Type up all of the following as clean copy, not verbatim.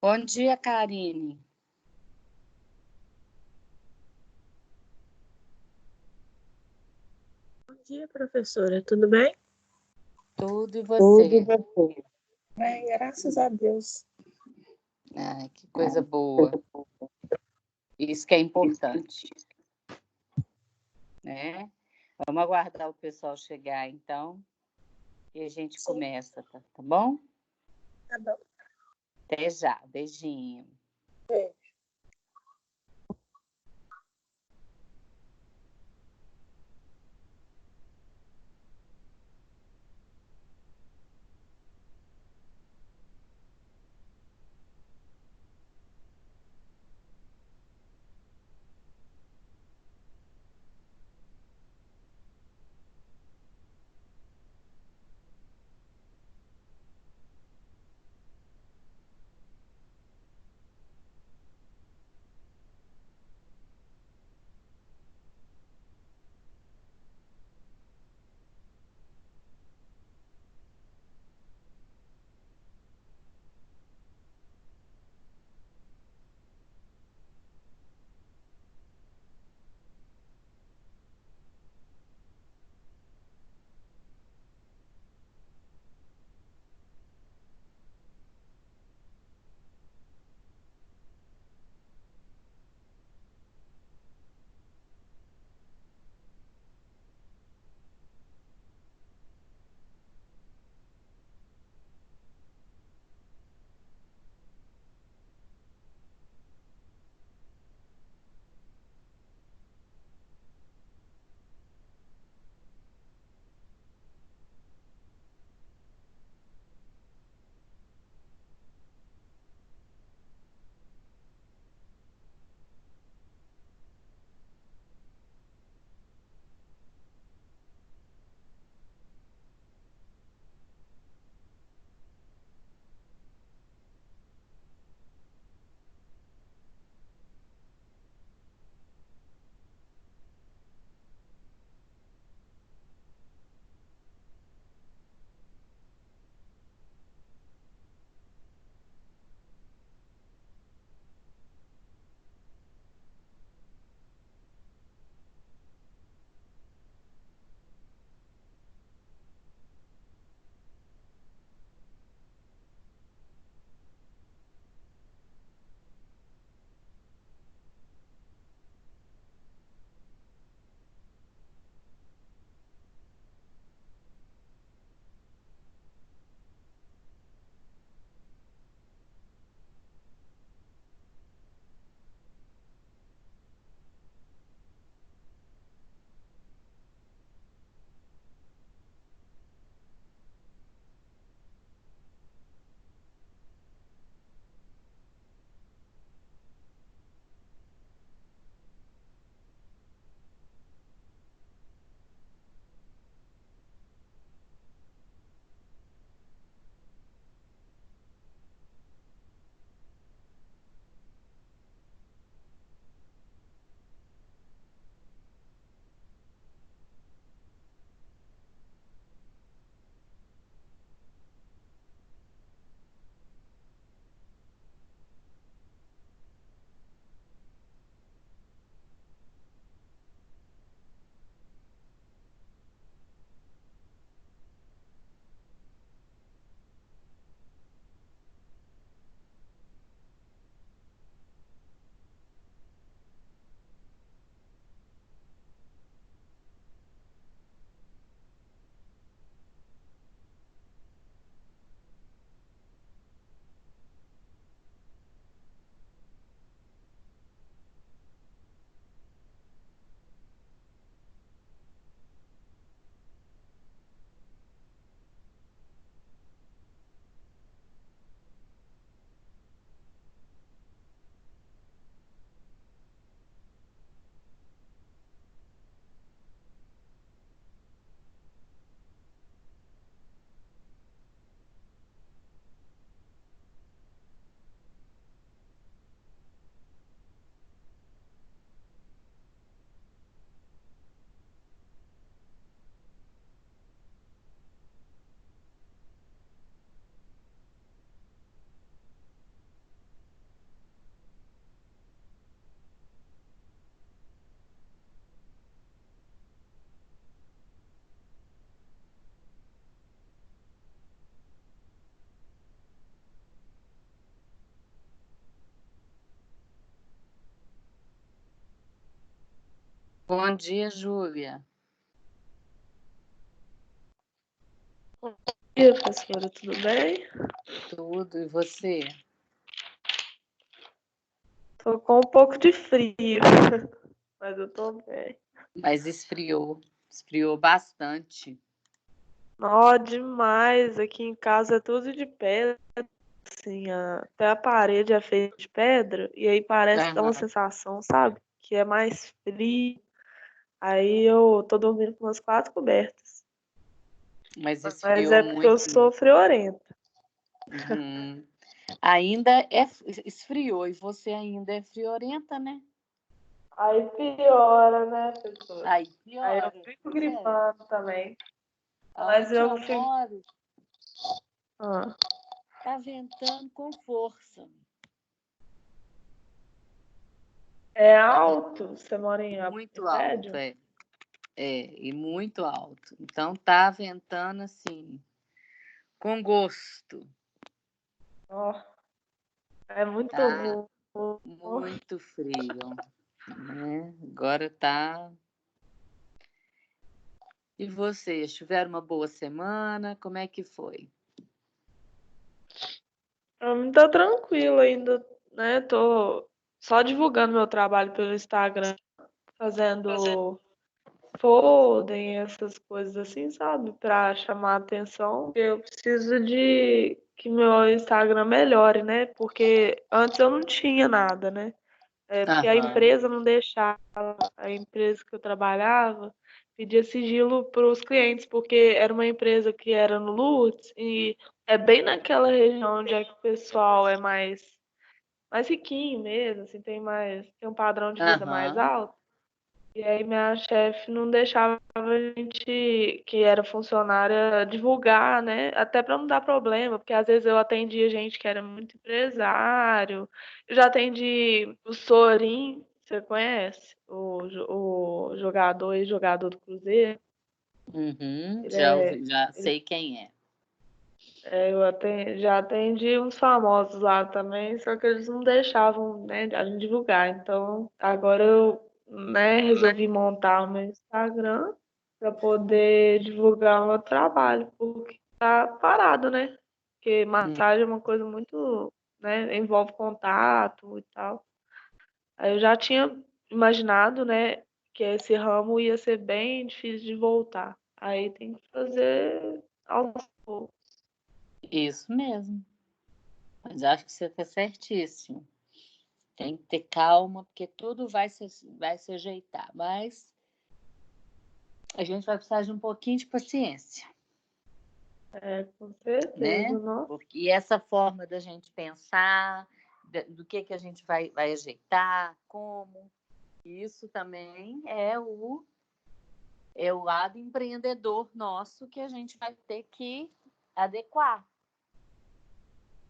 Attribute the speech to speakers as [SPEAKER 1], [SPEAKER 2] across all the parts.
[SPEAKER 1] Bom dia, Karine.
[SPEAKER 2] Bom dia, professora. Tudo bem?
[SPEAKER 1] Tudo e
[SPEAKER 2] Tudo e
[SPEAKER 1] você?
[SPEAKER 2] você? Bem, graças a Deus.
[SPEAKER 1] Ai, que coisa boa. Isso que é importante, né? Vamos aguardar o pessoal chegar, então, e a gente
[SPEAKER 2] Sim,
[SPEAKER 1] começa, tá bom?
[SPEAKER 2] tá bom.
[SPEAKER 1] Até já. Beijinho.
[SPEAKER 2] Beijo.
[SPEAKER 1] Bom dia, Júlia.
[SPEAKER 2] Bom dia, professora, tudo bem?
[SPEAKER 1] Tudo, e você?
[SPEAKER 2] Tô com um pouco de frio, mas eu tô bem.
[SPEAKER 1] Mas esfriou bastante.
[SPEAKER 2] Ó, demais. Aqui em casa é tudo de pedra, assim, até a parede é feita de pedra, e aí parece que dá uma
[SPEAKER 1] Aham.
[SPEAKER 2] sensação, sabe? Que é mais frio. Aí eu tô dormindo com umas 4 cobertas.
[SPEAKER 1] Mas
[SPEAKER 2] Mas
[SPEAKER 1] esfriou
[SPEAKER 2] é porque eu
[SPEAKER 1] muito
[SPEAKER 2] sou
[SPEAKER 1] mesmo.
[SPEAKER 2] friorenta.
[SPEAKER 1] Uhum. Ainda esfriou e você ainda é friorenta, né?
[SPEAKER 2] Aí piora, né, professora?
[SPEAKER 1] Aí
[SPEAKER 2] Aí eu
[SPEAKER 1] piora.
[SPEAKER 2] fico
[SPEAKER 1] Pois é.
[SPEAKER 2] gripando também. Mas
[SPEAKER 1] Aonde
[SPEAKER 2] eu
[SPEAKER 1] eu
[SPEAKER 2] fico.
[SPEAKER 1] moro,
[SPEAKER 2] Ah,
[SPEAKER 1] tá ventando com força.
[SPEAKER 2] é alto? Você mora em
[SPEAKER 1] Muito alto,
[SPEAKER 2] prédio?
[SPEAKER 1] é. E muito alto. Então tá ventando assim, com gosto.
[SPEAKER 2] Ó, é muito
[SPEAKER 1] Tá
[SPEAKER 2] ruim.
[SPEAKER 1] muito frio, né? Agora tá. E vocês tiveram uma boa semana? Como é que foi?
[SPEAKER 2] Pra mim tá tranquilo ainda, né? Tô só divulgando meu trabalho pelo Instagram, fazendo folder, essas coisas assim, sabe? Pra chamar a atenção. Eu preciso de que meu Instagram melhore, né? Porque antes eu não tinha nada, né? Porque a
[SPEAKER 1] Aham,
[SPEAKER 2] empresa não deixava, a empresa que eu trabalhava pedia sigilo para os clientes, porque era uma empresa que era no Lourdes e é bem naquela região onde é que o pessoal é mais riquinho mesmo, assim, tem um padrão de vida mais
[SPEAKER 1] aham,
[SPEAKER 2] alto. E aí minha chefe não deixava a gente, que era funcionária, divulgar, né? Até para não dar problema, porque às vezes eu atendia gente que era muito empresário. Eu já atendi o Sorin, você conhece? O jogador e jogador do Cruzeiro.
[SPEAKER 1] uhum.
[SPEAKER 2] Ele
[SPEAKER 1] Já
[SPEAKER 2] é,
[SPEAKER 1] ouvi, já
[SPEAKER 2] ele,
[SPEAKER 1] sei quem é.
[SPEAKER 2] já atendi uns famosos lá também, só que eles não deixavam, né, a gente divulgar. Então, agora eu, né, resolvi montar o meu Instagram para poder divulgar o meu trabalho, porque tá parado, né? Porque
[SPEAKER 1] Hum.
[SPEAKER 2] massagem é uma coisa muito, né, envolve contato e tal. Aí eu já tinha imaginado, né, que esse ramo ia ser bem difícil de voltar. Aí tem que fazer aos poucos.
[SPEAKER 1] Isso mesmo. Mas acho que você está certíssimo. Tem que ter calma, porque tudo vai se ajeitar. Mas a gente vai precisar de um pouquinho de paciência,
[SPEAKER 2] É, com
[SPEAKER 1] né?
[SPEAKER 2] certeza, não.
[SPEAKER 1] Porque essa forma da gente pensar, do que a gente vai ajeitar, como, isso também é o lado empreendedor nosso que a gente vai ter que adequar.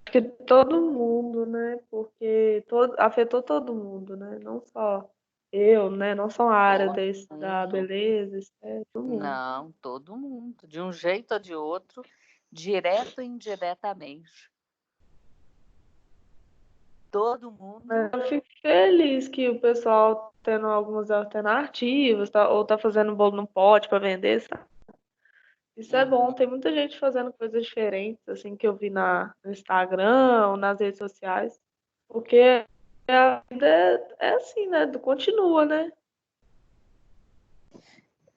[SPEAKER 2] Acho que todo mundo, né? Porque afetou todo mundo, né? Não só eu, né? Não só a área
[SPEAKER 1] Todo
[SPEAKER 2] da
[SPEAKER 1] mundo.
[SPEAKER 2] beleza, é todo mundo.
[SPEAKER 1] Não, todo mundo. De um jeito ou de outro, direto e indiretamente. Todo mundo.
[SPEAKER 2] Mas eu fico feliz que o pessoal tendo algumas alternativas, ou tá fazendo bolo no pote para vender, sabe? Isso é bom.
[SPEAKER 1] Uhum.
[SPEAKER 2] Tem muita gente fazendo coisas diferentes, assim, que eu vi no Instagram ou nas redes sociais. Porque a vida é assim, né? Continua, né?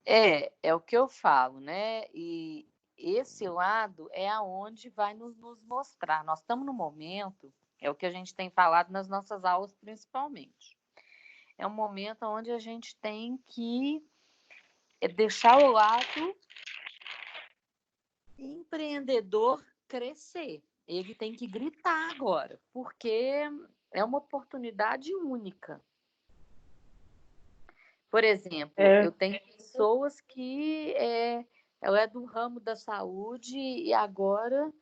[SPEAKER 1] É o que eu falo, né? E esse lado é aonde vai nos mostrar. Nós estamos no momento, é o que a gente tem falado nas nossas aulas principalmente. É um momento onde a gente tem que deixar o lado empreendedor crescer. Ele tem que gritar agora, porque é uma oportunidade única. Por exemplo,
[SPEAKER 2] É,
[SPEAKER 1] eu tenho pessoas que ela é do ramo da saúde e agora,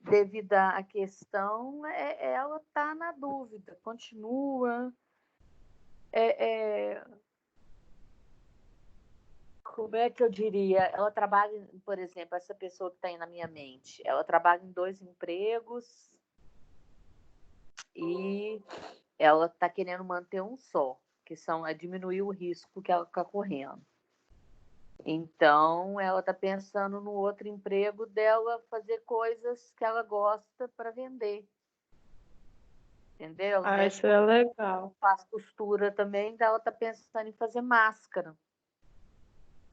[SPEAKER 1] devido à questão, ela está na dúvida, continua. É, é, como é que eu diria? Ela trabalha, por exemplo, essa pessoa que está aí na minha mente, ela trabalha em 2 empregos e ela está querendo manter um só, que é diminuir o risco que ela está correndo. Então, ela está pensando no outro emprego dela fazer coisas que ela gosta para vender. Entendeu?
[SPEAKER 2] Ah, isso é legal.
[SPEAKER 1] Faz costura também, então ela está pensando em fazer máscara.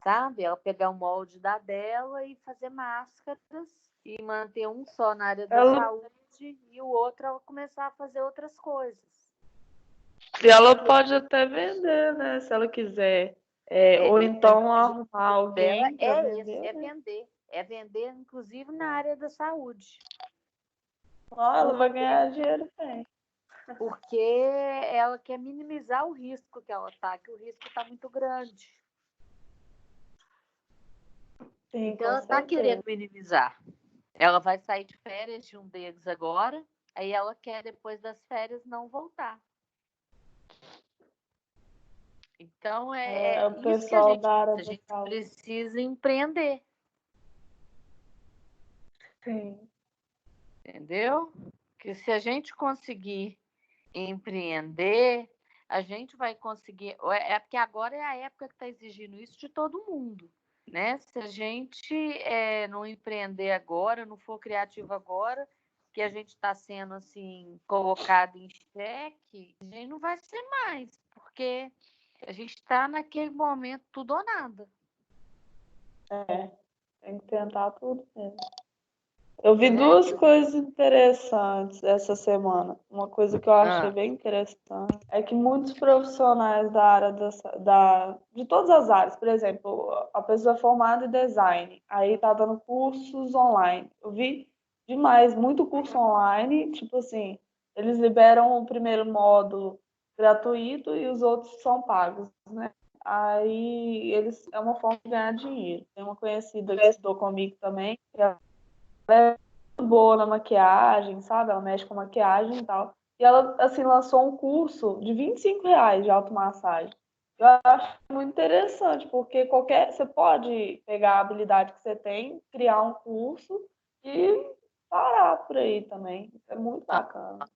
[SPEAKER 1] Sabe? Ela pegar o molde dela e fazer máscaras e manter um só na área da saúde e o outro ela começar a fazer outras coisas.
[SPEAKER 2] E ela pode até vender, né? Se ela quiser. Ou então arrumar alguém para vender.
[SPEAKER 1] É vender, inclusive na área da saúde.
[SPEAKER 2] Ela vai ganhar dinheiro bem.
[SPEAKER 1] Porque ela quer minimizar o risco que ela está, que o risco está muito grande.
[SPEAKER 2] Sim,
[SPEAKER 1] então ela está querendo minimizar. Ela vai sair de férias de um deles agora, aí ela quer, depois das férias, não voltar. Então,
[SPEAKER 2] o
[SPEAKER 1] isso
[SPEAKER 2] pessoal
[SPEAKER 1] que a gente
[SPEAKER 2] da
[SPEAKER 1] precisa empreender.
[SPEAKER 2] Sim.
[SPEAKER 1] Entendeu? Que se a gente conseguir empreender, a gente vai conseguir. Porque agora é a época que está exigindo isso de todo mundo. Né? Se a gente não empreender agora, não for criativo agora, que a gente está sendo assim colocado em xeque, a gente não vai ser mais, porque a gente está naquele momento tudo ou nada.
[SPEAKER 2] Tem que tentar tudo mesmo. Eu vi duas coisas interessantes essa semana. Uma coisa que eu achei bem interessante é que muitos profissionais da área de todas as áreas, por exemplo, a pessoa é formada em design, aí está dando cursos online. Eu vi demais, muito curso online, tipo assim, eles liberam o primeiro módulo gratuito e os outros são pagos, né? Aí é uma forma de ganhar dinheiro. Tem uma conhecida que estudou comigo também, que ela é muito boa na maquiagem, sabe? Ela mexe com maquiagem e tal. E ela, assim, lançou um curso de R$ 25 de automassagem. Eu acho muito interessante, porque você pode pegar a habilidade que você tem, criar um curso e parar por aí também. É muito bacana.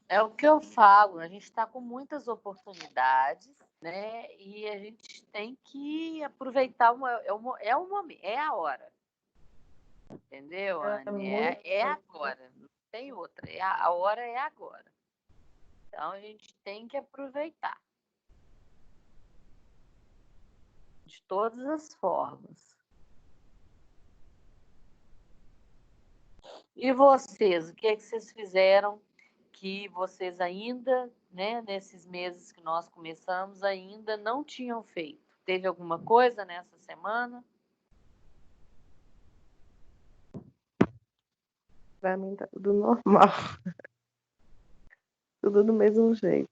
[SPEAKER 1] É o que eu falo, a gente está com muitas oportunidades, né? E a gente tem que aproveitar o momento, é a hora. Entendeu, Anne? É agora, não tem outra. A hora é agora. Então a gente tem que aproveitar. De todas as formas. E vocês, o que é que vocês fizeram que vocês ainda, né, nesses meses que nós começamos, ainda não tinham feito? Teve alguma coisa nessa semana?
[SPEAKER 3] Para mim tá tudo normal. Tudo do mesmo jeito.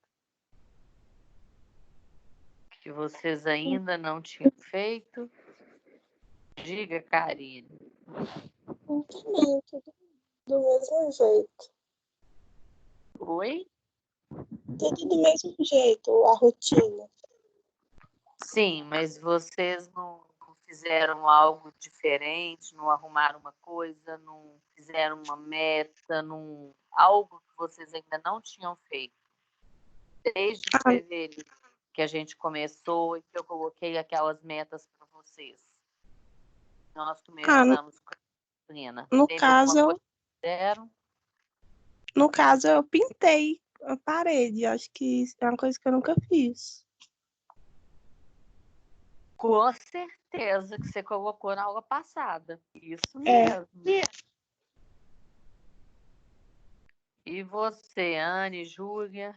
[SPEAKER 1] Que vocês ainda não tinham feito? Diga, Karine.
[SPEAKER 4] Também, tudo do mesmo jeito.
[SPEAKER 1] Oi?
[SPEAKER 4] Tudo do mesmo jeito, a rotina.
[SPEAKER 1] Sim, mas vocês não fizeram algo diferente, não arrumaram uma coisa, não fizeram uma meta, algo que vocês ainda não tinham feito. Desde fevereiro que a gente começou e que eu coloquei aquelas metas para vocês. Nós começamos com a disciplina.
[SPEAKER 4] No caso, eu pintei a parede. Acho que isso é uma coisa que eu nunca fiz.
[SPEAKER 1] Com certeza que você colocou na aula passada. Isso mesmo. E você, Anne, Júlia?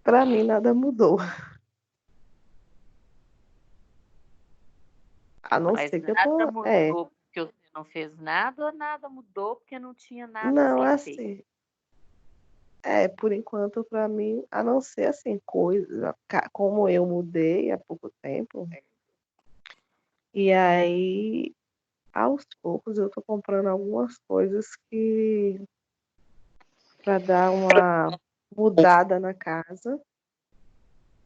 [SPEAKER 3] Para mim, nada mudou. A não ser que eu tô...
[SPEAKER 1] Nada mudou porque você não fez nada ou nada mudou porque não tinha nada a ser feito?
[SPEAKER 3] Por enquanto, para mim, a não ser assim, coisa, como eu mudei há pouco tempo, e aí, aos poucos, eu tô comprando algumas coisas para dar uma mudada na casa,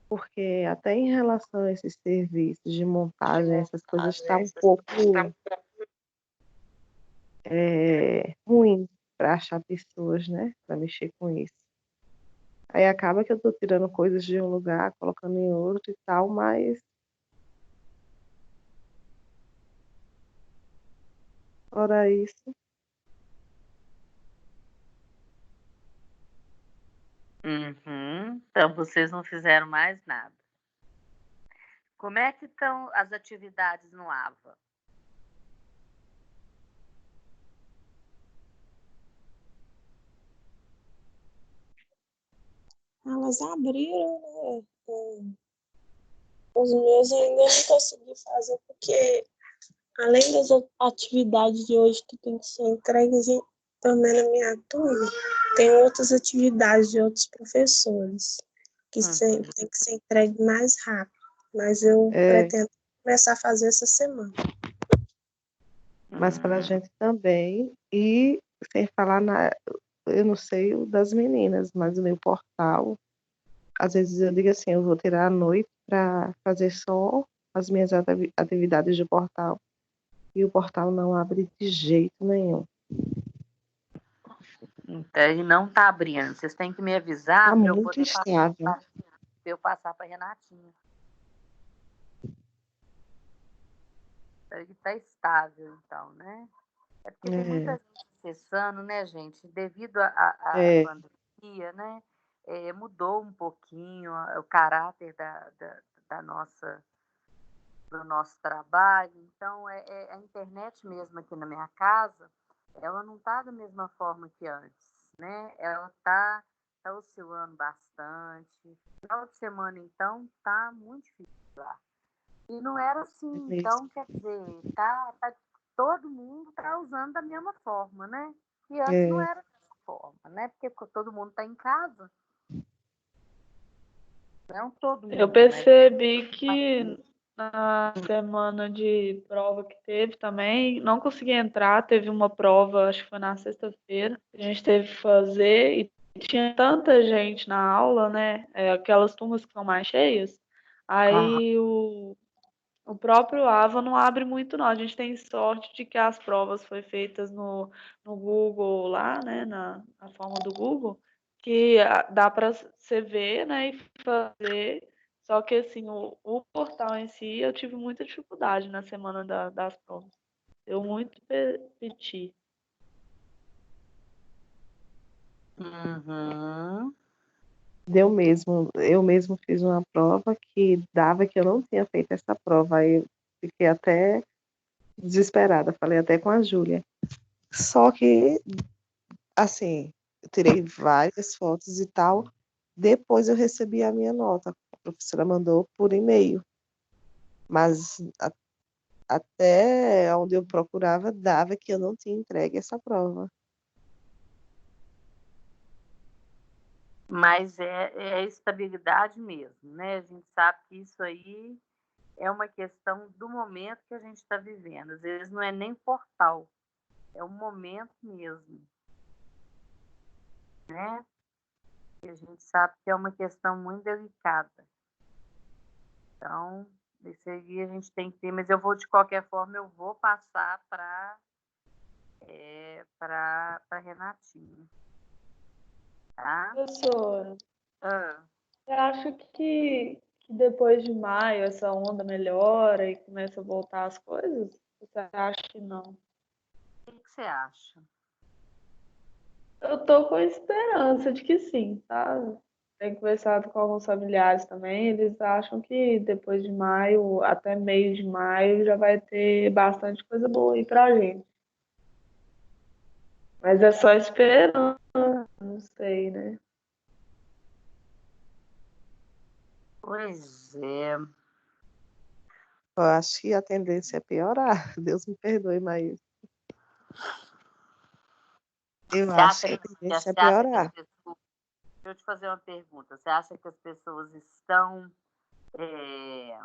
[SPEAKER 3] porque até em relação a esses serviços de montagem, essas coisas estão um pouco ruim para achar pessoas, né, para mexer com isso. Aí acaba que eu tô tirando coisas de um lugar, colocando em outro e tal, mas fora isso,
[SPEAKER 1] Uhum. Então, vocês não fizeram mais nada. Como é que estão as atividades no AVA?
[SPEAKER 4] Elas abriram, né? Os meus eu ainda não consegui fazer, porque além das atividades de hoje que tem que ser entregues também na minha turma, tem outras atividades de outros professores que
[SPEAKER 1] Uhum.
[SPEAKER 4] tem que ser entregue mais rápido. Mas eu
[SPEAKER 3] é,
[SPEAKER 4] pretendo começar a fazer essa semana.
[SPEAKER 3] mas para a gente também, e sem falar eu não sei o das meninas, mas o meu portal, às vezes eu digo assim, eu vou tirar a noite para fazer só as minhas atividades de portal, e o portal não abre de jeito nenhum.
[SPEAKER 1] Então, ele não está abrindo. Vocês têm que me
[SPEAKER 3] Tá
[SPEAKER 1] avisar para eu
[SPEAKER 3] muito
[SPEAKER 1] poder
[SPEAKER 3] estável.
[SPEAKER 1] passar para a Renatinha. Ele está estável, então, né? É porque tem muita gente acessando, né, gente? Devido à
[SPEAKER 3] É,
[SPEAKER 1] pandemia, né? Mudou um pouquinho o caráter da nossa, do nosso trabalho. Então, a internet mesmo aqui na minha casa, ela não está da mesma forma que antes, né? Ela tá oscilando bastante. Final de semana, então, tá muito difícil lá. E não era
[SPEAKER 3] é
[SPEAKER 1] assim,
[SPEAKER 3] mesmo.
[SPEAKER 1] então, quer dizer, todo mundo está usando da mesma forma, né? E antes não
[SPEAKER 3] É,
[SPEAKER 1] era dessa forma, né? Porque todo mundo está em casa. Não todo
[SPEAKER 2] Eu
[SPEAKER 1] mundo, mas
[SPEAKER 2] percebi que na semana de prova que teve também, não consegui entrar. Teve uma prova, acho que foi na sexta-feira, que a gente teve que fazer e tinha tanta gente na aula, né? Aquelas turmas que são mais cheias.
[SPEAKER 1] ah,
[SPEAKER 2] Aí o próprio AVA não abre muito, não. A gente tem sorte de que as provas foram feitas no Google lá, né? Na forma do Google, que dá para você ver, né? E fazer. Só que, assim, o portal em si, eu tive muita dificuldade na semana das provas. Deu muito piti.
[SPEAKER 1] uhum.
[SPEAKER 3] deu mesmo. Eu mesmo fiz uma prova que dava que eu não tinha feito essa prova. Aí eu fiquei até desesperada, falei até com a Júlia. Só que, assim, eu tirei várias fotos e tal. Depois eu recebi a minha nota. A professora mandou por e-mail. Mas até onde eu procurava, dava que eu não tinha entregue essa prova.
[SPEAKER 1] Mas é estabilidade mesmo, né? A gente sabe que isso aí é uma questão do momento que a gente está vivendo. Às vezes não é nem portal, é o momento mesmo, né? E a gente sabe que é uma questão muito delicada. Então, isso aí a gente tem que ter, mas eu vou, de qualquer forma, eu vou passar para Renatinha, tá?
[SPEAKER 2] Professora,
[SPEAKER 1] Ah,
[SPEAKER 2] você acha que depois de maio essa onda melhora e começa a voltar as coisas? Você acha que não?
[SPEAKER 1] o que você acha?
[SPEAKER 2] Eu tô com esperança de que sim, tá? Tenho conversado com alguns familiares também, eles acham que depois de maio, até meio de maio, já vai ter bastante coisa boa aí pra gente. Mas é só esperança, não sei, né?
[SPEAKER 1] Pois é.
[SPEAKER 3] Eu acho que a tendência é piorar. Deus me perdoe, mas eu
[SPEAKER 1] Você
[SPEAKER 3] acho
[SPEAKER 1] acha
[SPEAKER 3] que a
[SPEAKER 1] que,
[SPEAKER 3] tendência é
[SPEAKER 1] você acha que as
[SPEAKER 3] piorar.
[SPEAKER 1] pessoas. Deixa eu te fazer uma pergunta. Você acha que as pessoas estão é,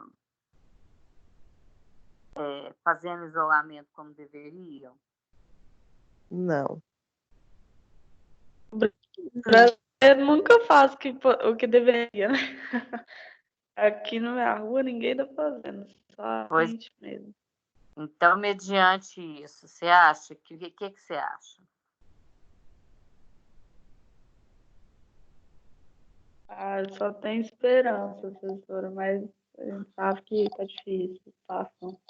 [SPEAKER 1] fazendo isolamento como deveriam?
[SPEAKER 3] Não.
[SPEAKER 2] O
[SPEAKER 4] Não,
[SPEAKER 2] brasileiro nunca faz o que deveria, né? Aqui na minha rua ninguém tá fazendo, só a
[SPEAKER 1] Pois,
[SPEAKER 2] gente mesmo.
[SPEAKER 1] então, mediante isso, você acha que o que você acha?
[SPEAKER 2] Mas só tem esperança, professora, mas a gente sabe que tá difícil a situação.
[SPEAKER 3] O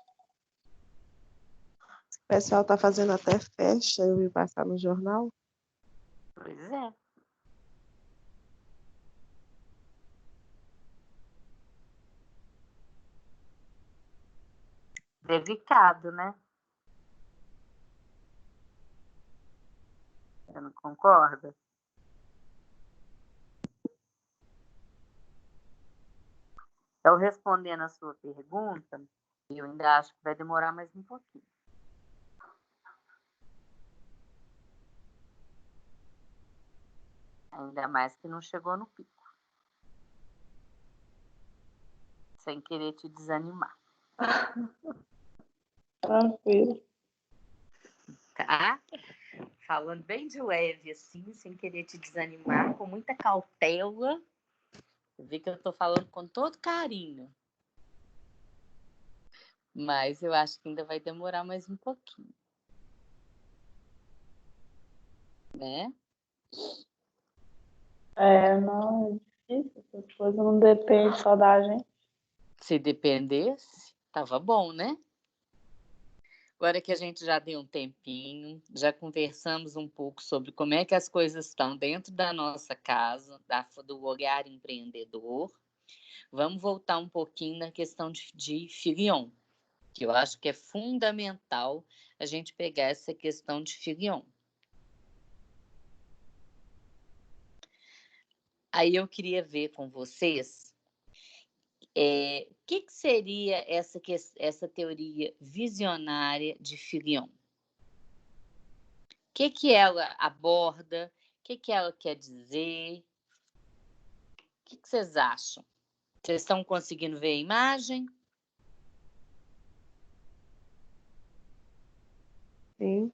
[SPEAKER 3] pessoal tá fazendo até festa, eu vi passar no jornal.
[SPEAKER 1] Pois é. Delicado, né? Você não concorda? Então, respondendo a sua pergunta, eu ainda acho que vai demorar mais um pouquinho. Ainda mais que não chegou no pico. Sem querer te desanimar.
[SPEAKER 2] Tranquilo.
[SPEAKER 1] Tá? Falando bem de leve, assim, sem querer te desanimar, com muita cautela. Você vê que eu tô falando com todo carinho. Mas eu acho que ainda vai demorar mais um pouquinho. Né?
[SPEAKER 2] Não, é difícil, essas coisas não dependem só da gente.
[SPEAKER 1] Se dependesse, tava bom, né? Agora que a gente já deu um tempinho, já conversamos um pouco sobre como é que as coisas estão dentro da nossa casa, do olhar empreendedor, vamos voltar um pouquinho na questão de filion, que eu acho que é fundamental a gente pegar essa questão de filion. Aí eu queria ver com vocês o que seria essa teoria visionária de filion. O que ela aborda? O que ela quer dizer? O que vocês acham? Vocês estão conseguindo ver a imagem?
[SPEAKER 3] Sim.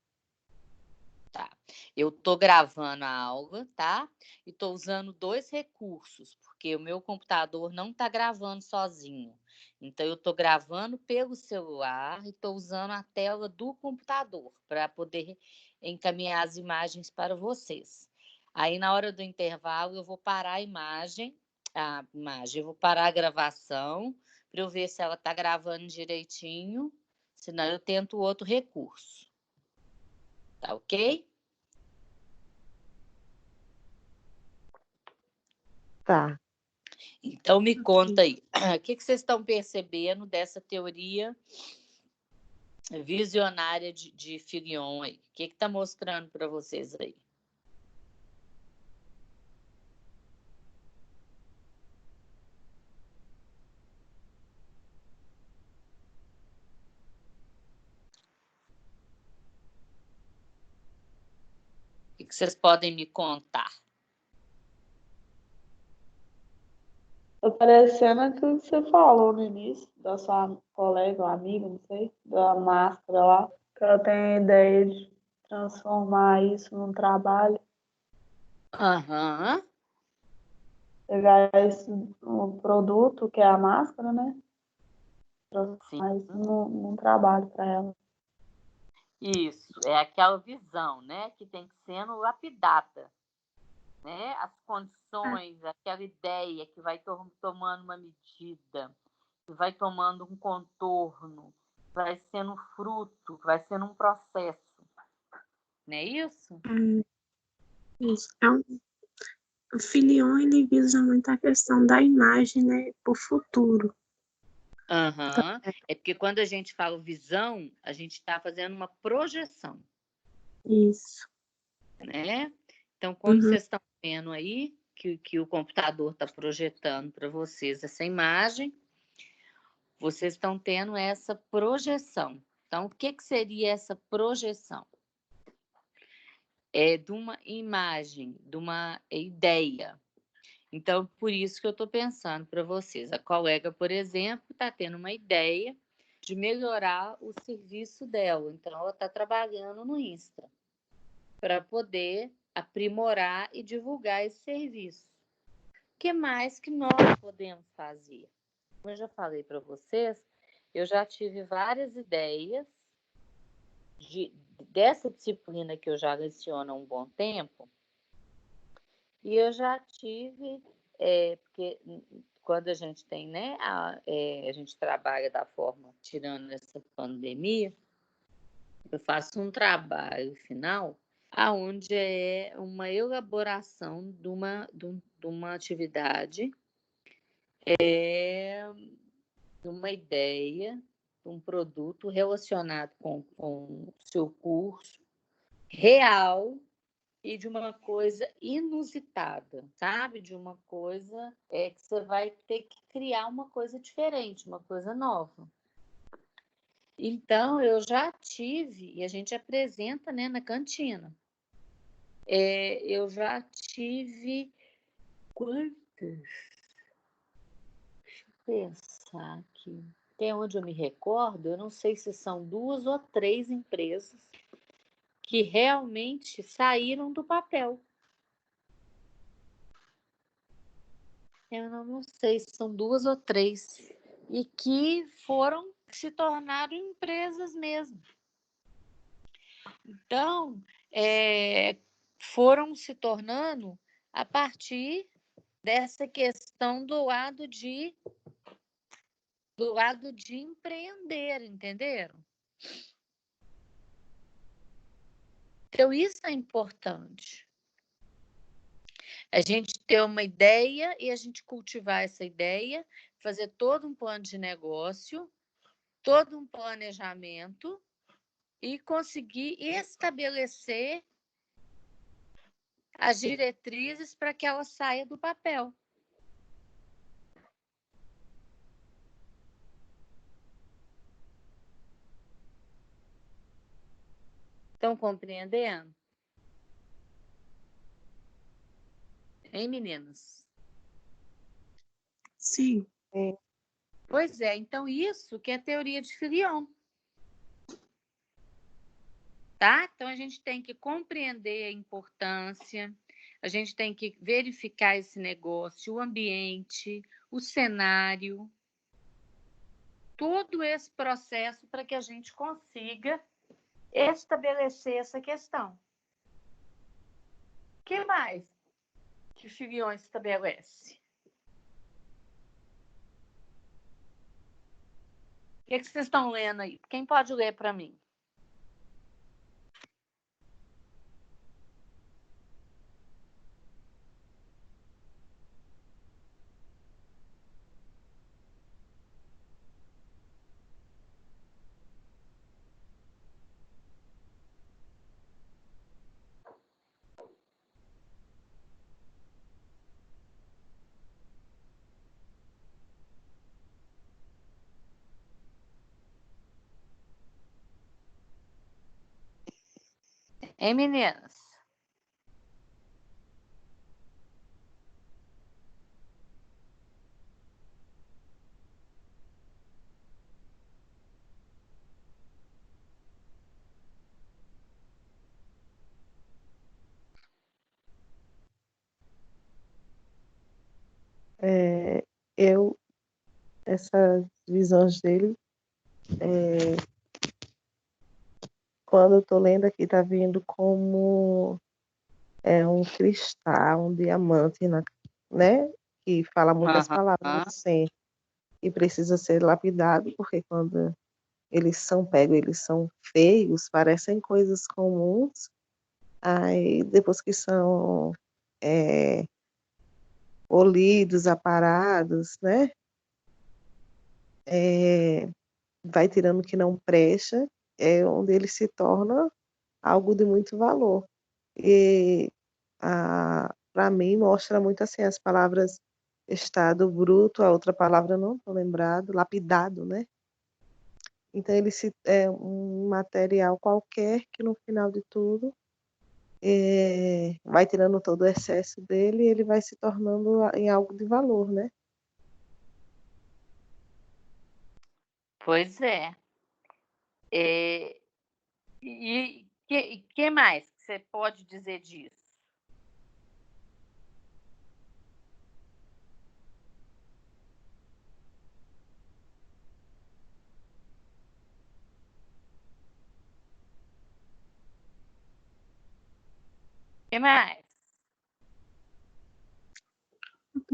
[SPEAKER 1] Tá. Eu estou gravando a aula, tá? E estou usando 2 recursos, porque o meu computador não está gravando sozinho. Então, eu estou gravando pelo celular e estou usando a tela do computador para poder encaminhar as imagens para vocês. Aí, na hora do intervalo, eu vou parar eu vou parar a gravação para eu ver se ela está gravando direitinho, senão eu tento outro recurso. Tá ok?
[SPEAKER 3] Tá.
[SPEAKER 1] Então, me conta aí, o que vocês estão percebendo dessa teoria visionária de Filion aí? O que está mostrando para vocês aí? O que vocês podem me contar?
[SPEAKER 2] Tá parecendo aquilo que você falou no início, da sua colega ou amiga, não sei, da máscara lá, que ela tem a ideia de transformar isso num trabalho,
[SPEAKER 1] Aham.
[SPEAKER 2] pegar um produto, que é a máscara, né?
[SPEAKER 1] Sim.
[SPEAKER 2] Transformar isso num trabalho para ela.
[SPEAKER 1] Isso, é aquela visão, né, que tem que ser lapidada, né? As condições, aquela ideia que vai tomando uma medida, que vai tomando um contorno, vai sendo fruto, vai sendo um processo, não é isso?
[SPEAKER 4] Isso. O Filion, ele visa muito a questão da imagem, né, para o futuro.
[SPEAKER 1] Aham. É porque quando a gente fala visão, a gente está fazendo uma projeção,
[SPEAKER 4] Isso.
[SPEAKER 1] né? Então, quando vocês estão vendo aí que o computador está projetando para vocês essa imagem, vocês estão tendo essa projeção. Então, o que seria essa projeção? É de uma imagem, de uma ideia. Então, por isso que eu estou pensando para vocês. A colega, por exemplo, está tendo uma ideia de melhorar o serviço dela. Então, ela está trabalhando no Insta para poder aprimorar e divulgar esse serviço. O que mais que nós podemos fazer? Como eu já falei para vocês, eu já tive várias ideias dessa disciplina que eu já leciono há um bom tempo, e eu já tive porque quando a gente tem, né, a gente trabalha da forma, tirando essa pandemia, eu faço um trabalho final aonde é uma elaboração de uma atividade, de uma ideia, de um produto relacionado com o seu curso real e de uma coisa inusitada, sabe? De uma coisa que você vai ter que criar uma coisa diferente, uma coisa nova. Então, eu já tive, e a gente apresenta, né, na cantina. Eu já tive quantas? Deixa eu pensar aqui. Até onde eu me recordo, eu não sei se são 2 ou 3 empresas que realmente saíram do papel. Eu não sei se são 2 ou 3. E que se tornaram empresas mesmo. Então, foram se tornando a partir dessa questão do lado de empreender, entenderam? Então, isso é importante. A gente ter uma ideia e a gente cultivar essa ideia, fazer todo um plano de negócio, todo um planejamento e conseguir estabelecer as diretrizes para que ela saia do papel. Estão compreendendo? Hein, meninas?
[SPEAKER 4] Sim.
[SPEAKER 1] Pois é, então isso que é a teoria de Filion. Tá? Então a gente tem que compreender a importância, a gente tem que verificar esse negócio, o ambiente, o cenário, todo esse processo para que a gente consiga estabelecer essa questão. O que mais que Filion estabelece? O que vocês estão lendo aí? Quem pode ler para mim? Hein, meninas?
[SPEAKER 3] Essas visões dele, quando eu estou lendo aqui, está vindo como um cristal, um diamante, né? Que fala muitas palavras assim, e precisa ser lapidado, porque quando eles são pegos, eles são feios, parecem coisas comuns, aí depois que são polidos, aparados, né? Vai tirando o que não presta, é onde ele se torna algo de muito valor. E para mim mostra muito assim as palavras estado bruto, a outra palavra não estou lembrado, lapidado, né? Então ele é um material qualquer que no final de tudo vai tirando todo o excesso dele e ele vai se tornando em algo de valor, né?
[SPEAKER 1] Pois é. E que mais que você pode dizer disso? Que mais?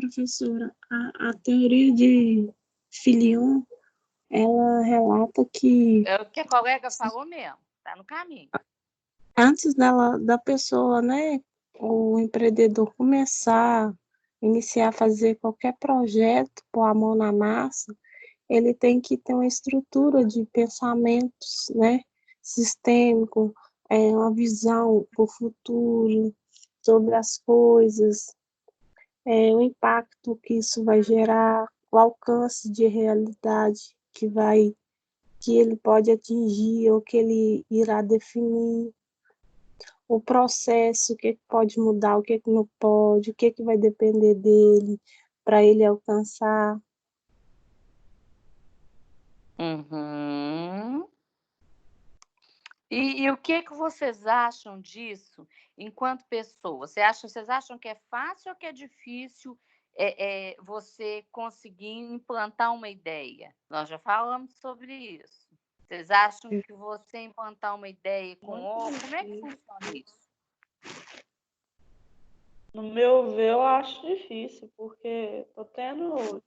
[SPEAKER 4] professora, a teoria de Filion, ela relata que
[SPEAKER 1] É o que a colega falou mesmo, tá no caminho.
[SPEAKER 4] antes da pessoa, né, o empreendedor iniciar a fazer qualquer projeto, pôr a mão na massa, ele tem que ter uma estrutura de pensamentos, né, sistêmico, uma visão para o futuro, sobre as coisas, o impacto que isso vai gerar, o alcance de realidade que ele pode atingir ou que ele irá definir, o processo, o que pode mudar, o que não pode, o que vai depender dele para ele alcançar.
[SPEAKER 1] Uhum. E o que vocês acham disso enquanto pessoas? Vocês acham que é fácil ou que é difícil você conseguir implantar uma ideia? Nós já falamos sobre isso. Vocês acham que você implantar uma ideia com
[SPEAKER 2] Muito
[SPEAKER 1] como é que
[SPEAKER 2] difícil.
[SPEAKER 1] funciona isso?
[SPEAKER 2] No meu ver, eu acho difícil, porque tô tendo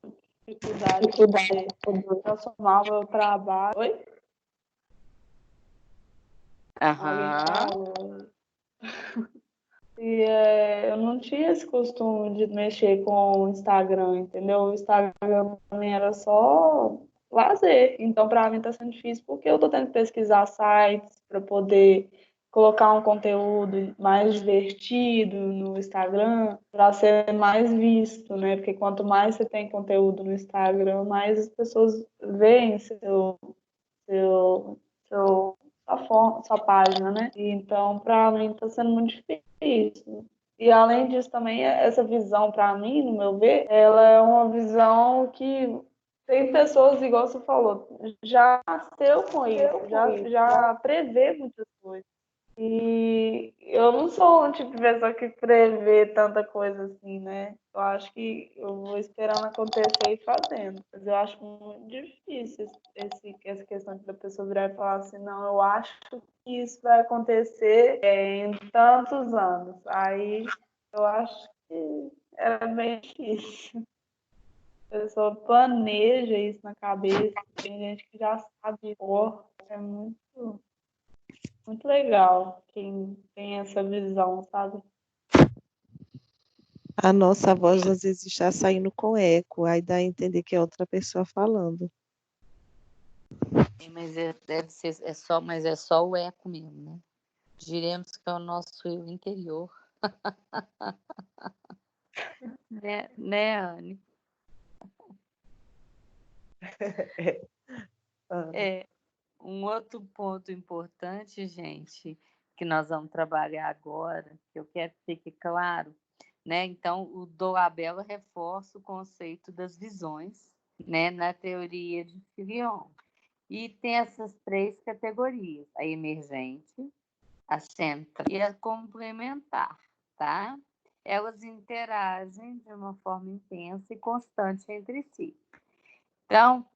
[SPEAKER 2] dificuldade de transformar o meu trabalho. Oi? Alguém
[SPEAKER 1] Aham.
[SPEAKER 2] falou. E eu não tinha esse costume de mexer com o Instagram, entendeu? O Instagram pra mim era só lazer. Então, para mim, tá sendo difícil porque eu tô tendo que pesquisar sites para poder colocar um conteúdo mais divertido no Instagram, para ser mais visto, né? Porque quanto mais você tem conteúdo no Instagram, mais as pessoas veem seu, sua página, né? Então, para mim, está sendo muito difícil. E além disso, também, essa visão, para mim, no meu ver, ela é uma visão que tem pessoas, igual você falou, já nasceu com isso, já prevê muitas coisas. E eu não sou um tipo de pessoa que prevê tanta coisa assim, né? Eu acho que eu vou esperando acontecer e fazendo. Mas eu acho muito difícil essa questão da pessoa virar e falar assim, não, eu acho que isso vai acontecer em tantos anos. Aí eu acho que era bem difícil. A pessoa planeja isso na cabeça, tem gente que já sabe, pô, é muito legal quem tem essa visão, sabe?
[SPEAKER 3] A nossa voz às vezes está saindo com eco, aí dá a entender que é outra pessoa falando.
[SPEAKER 1] Mas deve ser, mas é só o eco mesmo, né? Diremos que é o nosso eu interior. Né, Anne? Um outro ponto importante, gente, que nós vamos trabalhar agora, que eu quero que fique claro, né? Então, o Dolabella reforça o conceito das visões, né, na teoria de Filion. E tem essas 3 categorias: a emergente, a central e a complementar, tá? Elas interagem de uma forma intensa e constante entre si. Então,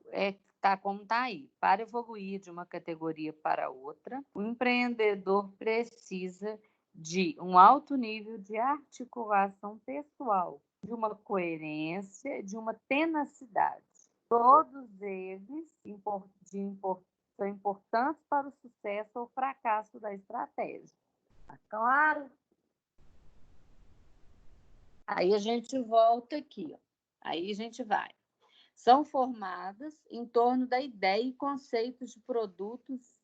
[SPEAKER 1] tá como está aí. Para evoluir de uma categoria para outra, o empreendedor precisa de um alto nível de articulação pessoal, de uma coerência, de uma tenacidade. Todos eles são importantes para o sucesso ou fracasso da estratégia. Tá claro? Aí a gente volta aqui, ó. Aí a gente vai. São formadas em torno da ideia e conceitos de produtos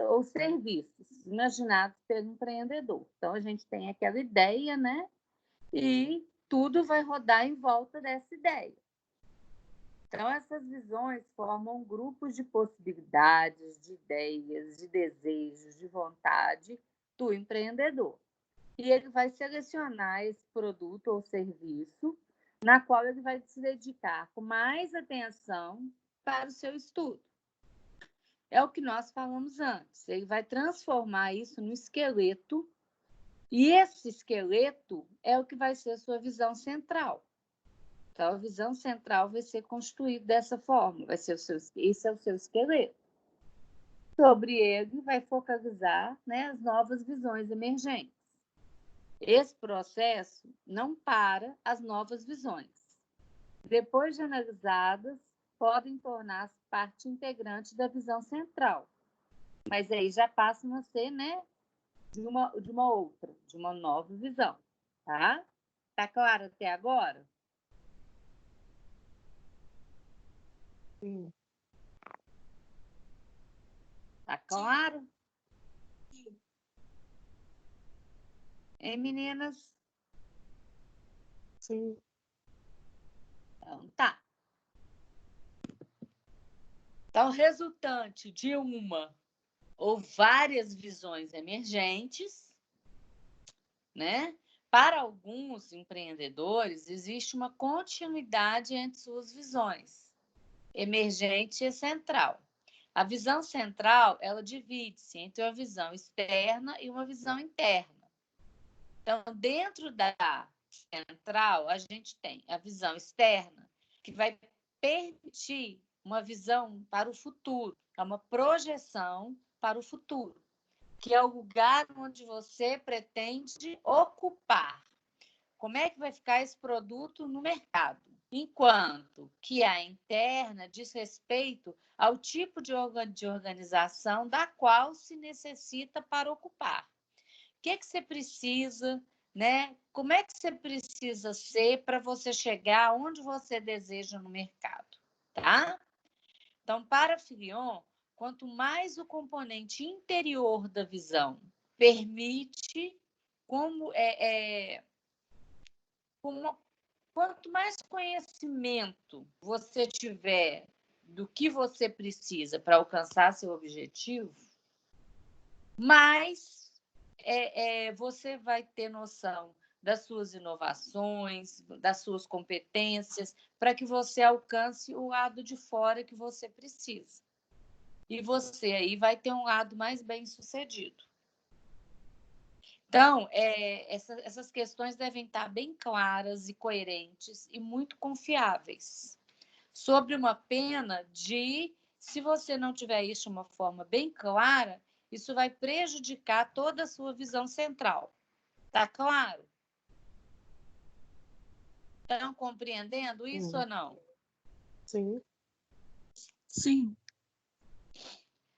[SPEAKER 1] ou serviços imaginados pelo empreendedor. Então, a gente tem aquela ideia, né? E tudo vai rodar em volta dessa ideia. Então, essas visões formam grupos de possibilidades, de ideias, de desejos, de vontade do empreendedor. E ele vai selecionar esse produto ou serviço na qual ele vai se dedicar com mais atenção para o seu estudo. É o que nós falamos antes. Ele vai transformar isso no esqueleto, e esse esqueleto é o que vai ser a sua visão central. Então, a visão central vai ser construída dessa forma, esse é o seu esqueleto. Sobre ele, vai focalizar, né, as novas visões emergentes. Esse processo não para as novas visões. depois de analisadas, podem tornar-se parte integrante da visão central. Mas aí já passam a ser, né, de uma outra, de uma nova visão, tá? Tá claro até agora?
[SPEAKER 3] Sim.
[SPEAKER 1] Tá claro? Hein, meninas?
[SPEAKER 3] Sim.
[SPEAKER 1] Então, tá. Então, resultante de uma ou várias visões emergentes, né? Para alguns empreendedores, existe uma continuidade entre suas visões, emergente e central. A visão central, ela divide-se entre uma visão externa e uma visão interna. Então, dentro da central, a gente tem a visão externa, que vai permitir uma visão para o futuro, é uma projeção para o futuro, que é o lugar onde você pretende ocupar. Como é que vai ficar esse produto no mercado? Enquanto que a interna diz respeito ao tipo de organização da qual se necessita para ocupar. O que você precisa, né? Como é que você precisa ser para você chegar onde você deseja no mercado, tá? Então, para Filion, quanto mais o componente interior da visão permite, quanto mais conhecimento você tiver do que você precisa para alcançar seu objetivo, mais você vai ter noção das suas inovações, das suas competências, para que você alcance o lado de fora que você precisa. E você aí vai ter um lado mais bem-sucedido. Então, essas questões devem estar bem claras e coerentes e muito confiáveis. Sobre uma pena de, se você não tiver isso de uma forma bem clara, isso vai prejudicar toda a sua visão central. Tá claro? Estão compreendendo isso ou não?
[SPEAKER 3] Sim.
[SPEAKER 4] Sim.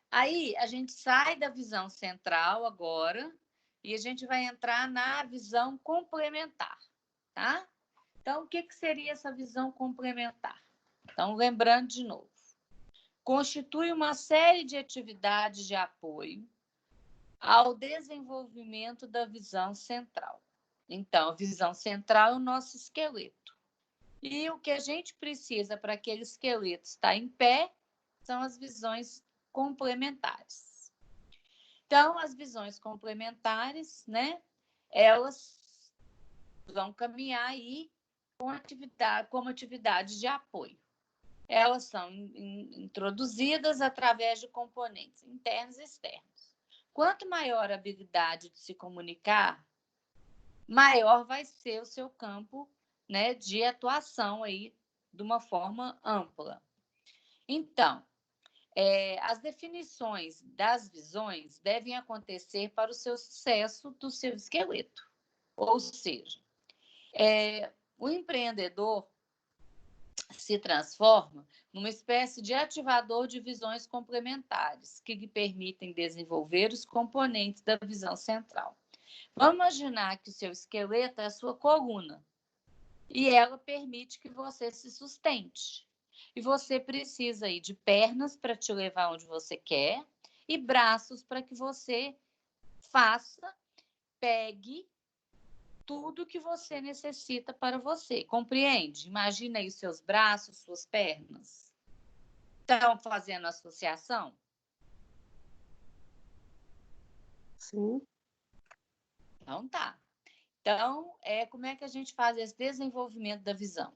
[SPEAKER 1] Aí a gente sai da visão central agora e a gente vai entrar na visão complementar, tá? Então, o que seria essa visão complementar? Então, lembrando de novo, constitui uma série de atividades de apoio ao desenvolvimento da visão central. Então, a visão central é o nosso esqueleto. E o que a gente precisa para aquele esqueleto estar em pé são as visões complementares. Então, as visões complementares, né, elas vão caminhar aí como atividade de apoio. Elas são introduzidas através de componentes internos e externos. Quanto maior a habilidade de se comunicar, maior vai ser o seu campo, né, de atuação aí de uma forma ampla. Então, as definições das visões devem acontecer para o seu sucesso do seu esqueleto. Ou seja, o empreendedor se transforma numa espécie de ativador de visões complementares, que lhe permitem desenvolver os componentes da visão central. Vamos imaginar que o seu esqueleto é a sua coluna, e ela permite que você se sustente. E você precisa aí de pernas para te levar onde você quer e braços para que você pegue tudo que você necessita para você. Compreende? Imagina aí os seus braços, suas pernas. Estão fazendo associação?
[SPEAKER 3] Sim.
[SPEAKER 1] Então tá. Então, como é que a gente faz esse desenvolvimento da visão?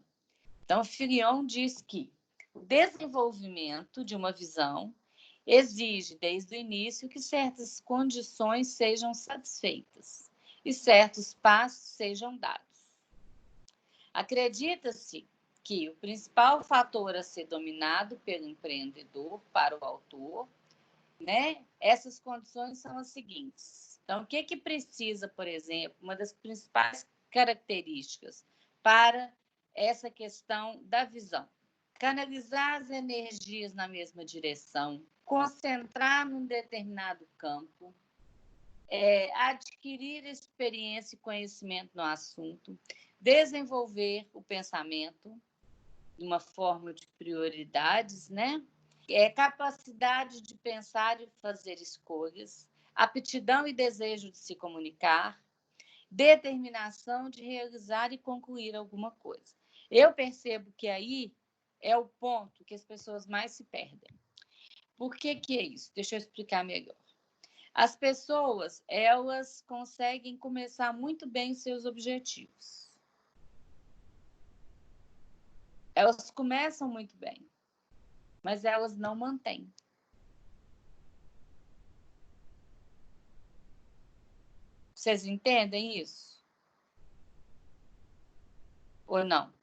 [SPEAKER 1] Então, Filion diz que o desenvolvimento de uma visão exige, desde o início, que certas condições sejam satisfeitas e certos passos sejam dados. Acredita-se que o principal fator a ser dominado pelo empreendedor para o autor, né? Essas condições são as seguintes. Então, o que precisa, por exemplo, uma das principais características para essa questão da visão. Canalizar as energias na mesma direção, concentrar num determinado campo, adquirir experiência e conhecimento no assunto, desenvolver o pensamento de uma forma de prioridades, né? Capacidade de pensar e fazer escolhas, aptidão e desejo de se comunicar, determinação de realizar e concluir alguma coisa. Eu percebo que aí é o ponto que as pessoas mais se perdem. Por que é isso? Deixa eu explicar melhor. As pessoas, elas conseguem começar muito bem seus objetivos. Elas começam muito bem, mas elas não mantêm. Vocês entendem isso? Ou não?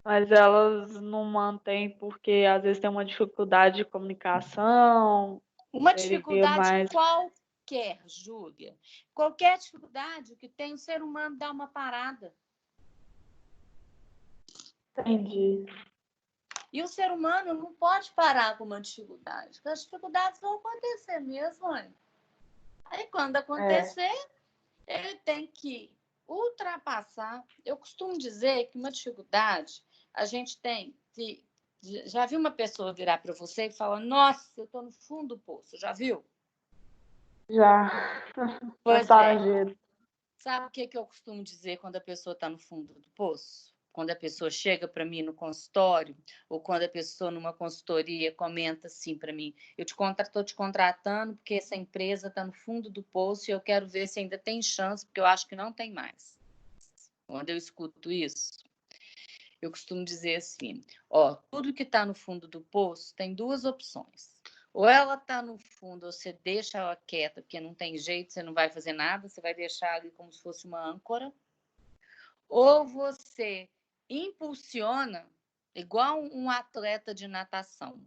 [SPEAKER 2] Mas elas não mantêm porque às vezes tem uma dificuldade de comunicação.
[SPEAKER 1] Uma
[SPEAKER 2] Seria
[SPEAKER 1] dificuldade
[SPEAKER 2] mais...
[SPEAKER 1] qualquer, Júlia. Qualquer dificuldade que tem, o ser humano dá uma parada.
[SPEAKER 2] Entendi.
[SPEAKER 1] E o ser humano não pode parar com uma dificuldade, porque as dificuldades vão acontecer mesmo, mãe. Aí, quando acontecer, ele tem que ultrapassar. Eu costumo dizer que uma dificuldade, a gente tem que... Já viu uma pessoa virar para você e falar, nossa, eu estou no fundo do poço, já viu?
[SPEAKER 2] Já.
[SPEAKER 1] Pois é. Sabe o que eu costumo dizer quando a pessoa está no fundo do poço? Quando a pessoa chega para mim no consultório, ou quando a pessoa numa consultoria comenta assim para mim, eu estou te contratando porque essa empresa está no fundo do poço e eu quero ver se ainda tem chance, porque eu acho que não tem mais. Quando eu escuto isso, eu costumo dizer assim, tudo que está no fundo do poço tem duas opções. Ou ela está no fundo, você deixa ela quieta, porque não tem jeito, você não vai fazer nada, você vai deixar ali como se fosse uma âncora. Ou você impulsiona, igual um atleta de natação.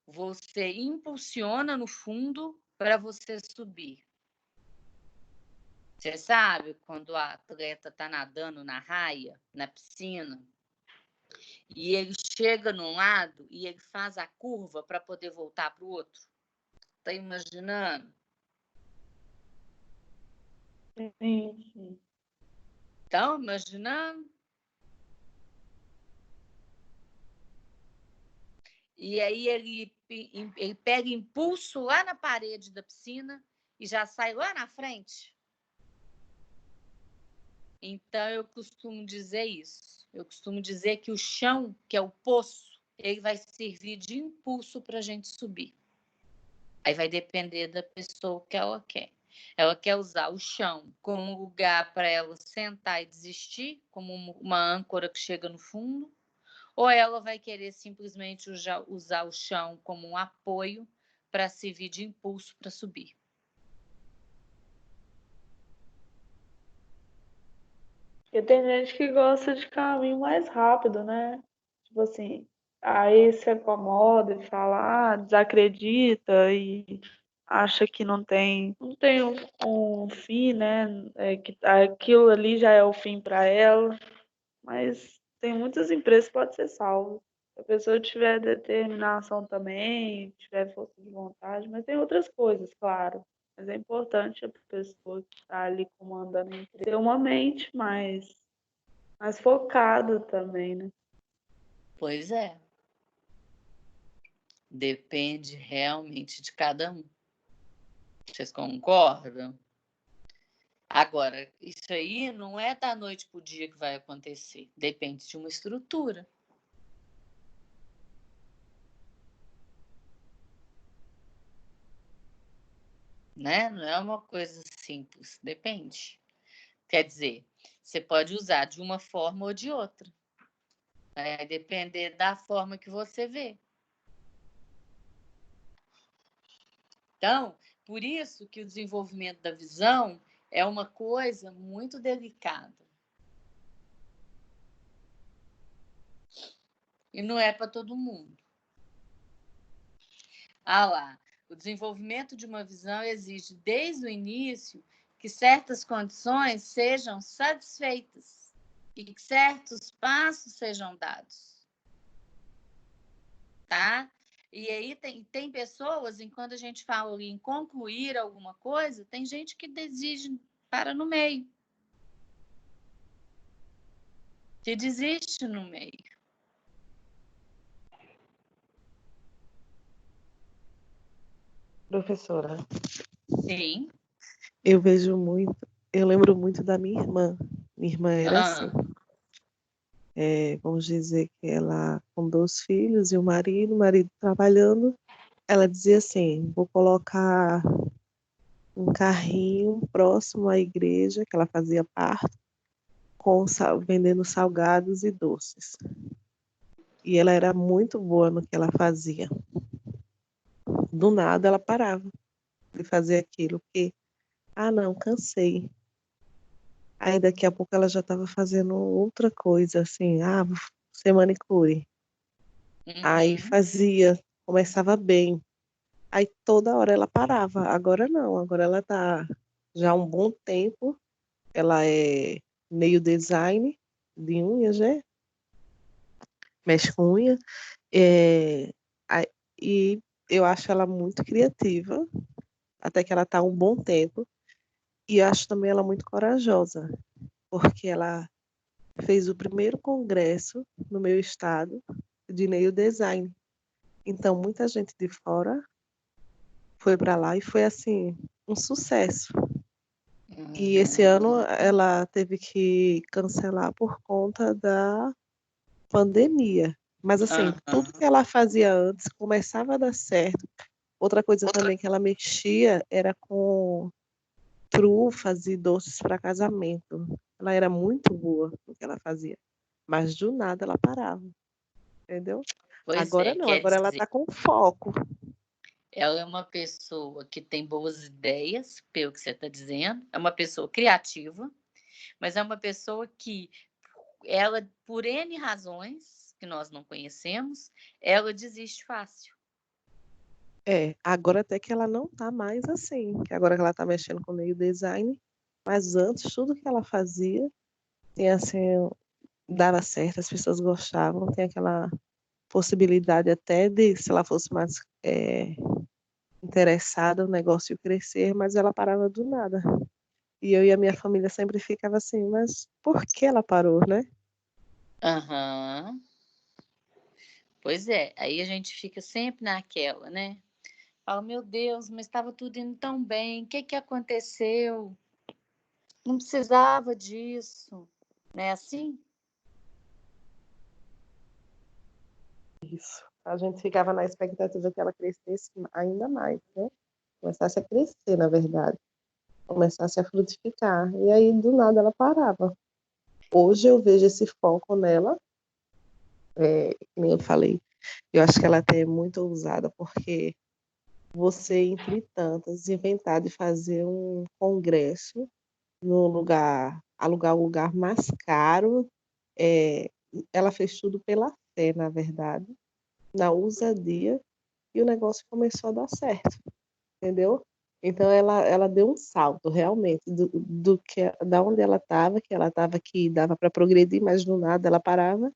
[SPEAKER 1] Você impulsiona no fundo para você subir. Você sabe quando o atleta está nadando na raia, na piscina, e ele chega num lado e ele faz a curva para poder voltar para o outro? Está imaginando?
[SPEAKER 2] Sim.
[SPEAKER 1] Estão imaginando? E aí ele pega impulso lá na parede da piscina e já sai lá na frente. Então, eu costumo dizer isso. Eu costumo dizer que o chão, que é o poço, ele vai servir de impulso para a gente subir. Aí vai depender da pessoa que ela quer. Ela quer usar o chão como lugar para ela sentar e desistir, como uma âncora que chega no fundo, ou ela vai querer simplesmente usar o chão como um apoio para servir de impulso para subir.
[SPEAKER 2] Porque tem gente que gosta de caminho mais rápido, né? Tipo assim, aí se acomoda e fala, desacredita e acha que não tem um fim, né? Que aquilo ali já é o fim para ela. Mas tem muitas empresas que podem ser salvas. Se a pessoa tiver determinação também, tiver força de vontade, mas tem outras coisas, claro. Mas é importante a pessoa que está ali comandando a empresa ter uma mente mais focada também, né?
[SPEAKER 1] Pois é. Depende realmente de cada um. Vocês concordam? Agora, isso aí não é da noite para o dia que vai acontecer. Depende de uma estrutura. Né? Não é uma coisa simples. Depende. Quer dizer, você pode usar de uma forma ou de outra. Vai depender da forma que você vê. Então, por isso que o desenvolvimento da visão é uma coisa muito delicada. E não é para todo mundo. Ah lá, o desenvolvimento de uma visão exige, desde o início, que certas condições sejam satisfeitas e que certos passos sejam dados, tá? E aí tem pessoas, enquanto a gente fala em concluir alguma coisa, tem gente que desiste, para no meio, que desiste no meio.
[SPEAKER 3] Professora,
[SPEAKER 1] Sim.
[SPEAKER 3] eu lembro muito da minha irmã. Minha irmã era assim. Vamos dizer que ela com 2 filhos e o marido trabalhando, ela dizia assim, vou colocar um carrinho próximo à igreja, que ela fazia parte, vendendo salgados e doces. E ela era muito boa no que ela fazia. Do nada ela parava de fazer aquilo, porque, não, cansei. Aí daqui a pouco ela já estava fazendo outra coisa, assim, vou ser manicure. Aí começava bem. Aí toda hora ela parava. Agora não, agora ela tá já há um bom tempo. Ela é meio design de unhas, né? Mexe com unha. É, e eu acho ela muito criativa, até que ela tá há um bom tempo. E eu acho também ela muito corajosa, porque ela fez o primeiro congresso no meu estado de nail design. Então, muita gente de fora foi para lá e foi assim um sucesso. E esse ano ela teve que cancelar por conta da pandemia. Mas assim, tudo que ela fazia antes começava a dar certo. Outra coisa também que ela mexia era com trufas e doces para casamento. Ela era muito boa no que ela fazia. Mas do nada ela parava. Entendeu? Agora não, agora ela está com foco.
[SPEAKER 1] Ela é uma pessoa que tem boas ideias, pelo que você está dizendo, é uma pessoa criativa, mas é uma pessoa que ela, por N razões que nós não conhecemos, ela desiste fácil.
[SPEAKER 3] Agora até que ela não está mais assim, que agora que ela está mexendo com o meio design, mas antes tudo que ela fazia tinha assim, dava certo, as pessoas gostavam, tem aquela possibilidade até de, se ela fosse mais interessada, o negócio crescer, mas ela parava do nada. E eu e a minha família sempre ficava assim, mas por que ela parou, né?
[SPEAKER 1] Pois é, aí a gente fica sempre naquela, né? Fala, meu Deus, mas estava tudo indo tão bem, o que aconteceu? Não precisava disso, não é assim?
[SPEAKER 3] Isso. A gente ficava na expectativa que ela crescesse ainda mais, né? Começasse a crescer, na verdade. Começasse a frutificar. E aí, do nada, ela parava. Hoje eu vejo esse foco nela, como eu falei, eu acho que ela até é muito ousada, porque você, entre tantas, inventar de fazer um congresso no lugar, alugar o lugar mais caro, ela fez tudo pela fé, na verdade, na ousadia, e o negócio começou a dar certo, entendeu? Então ela deu um salto realmente da onde ela estava, que ela estava que dava para progredir, mas do nada ela parava,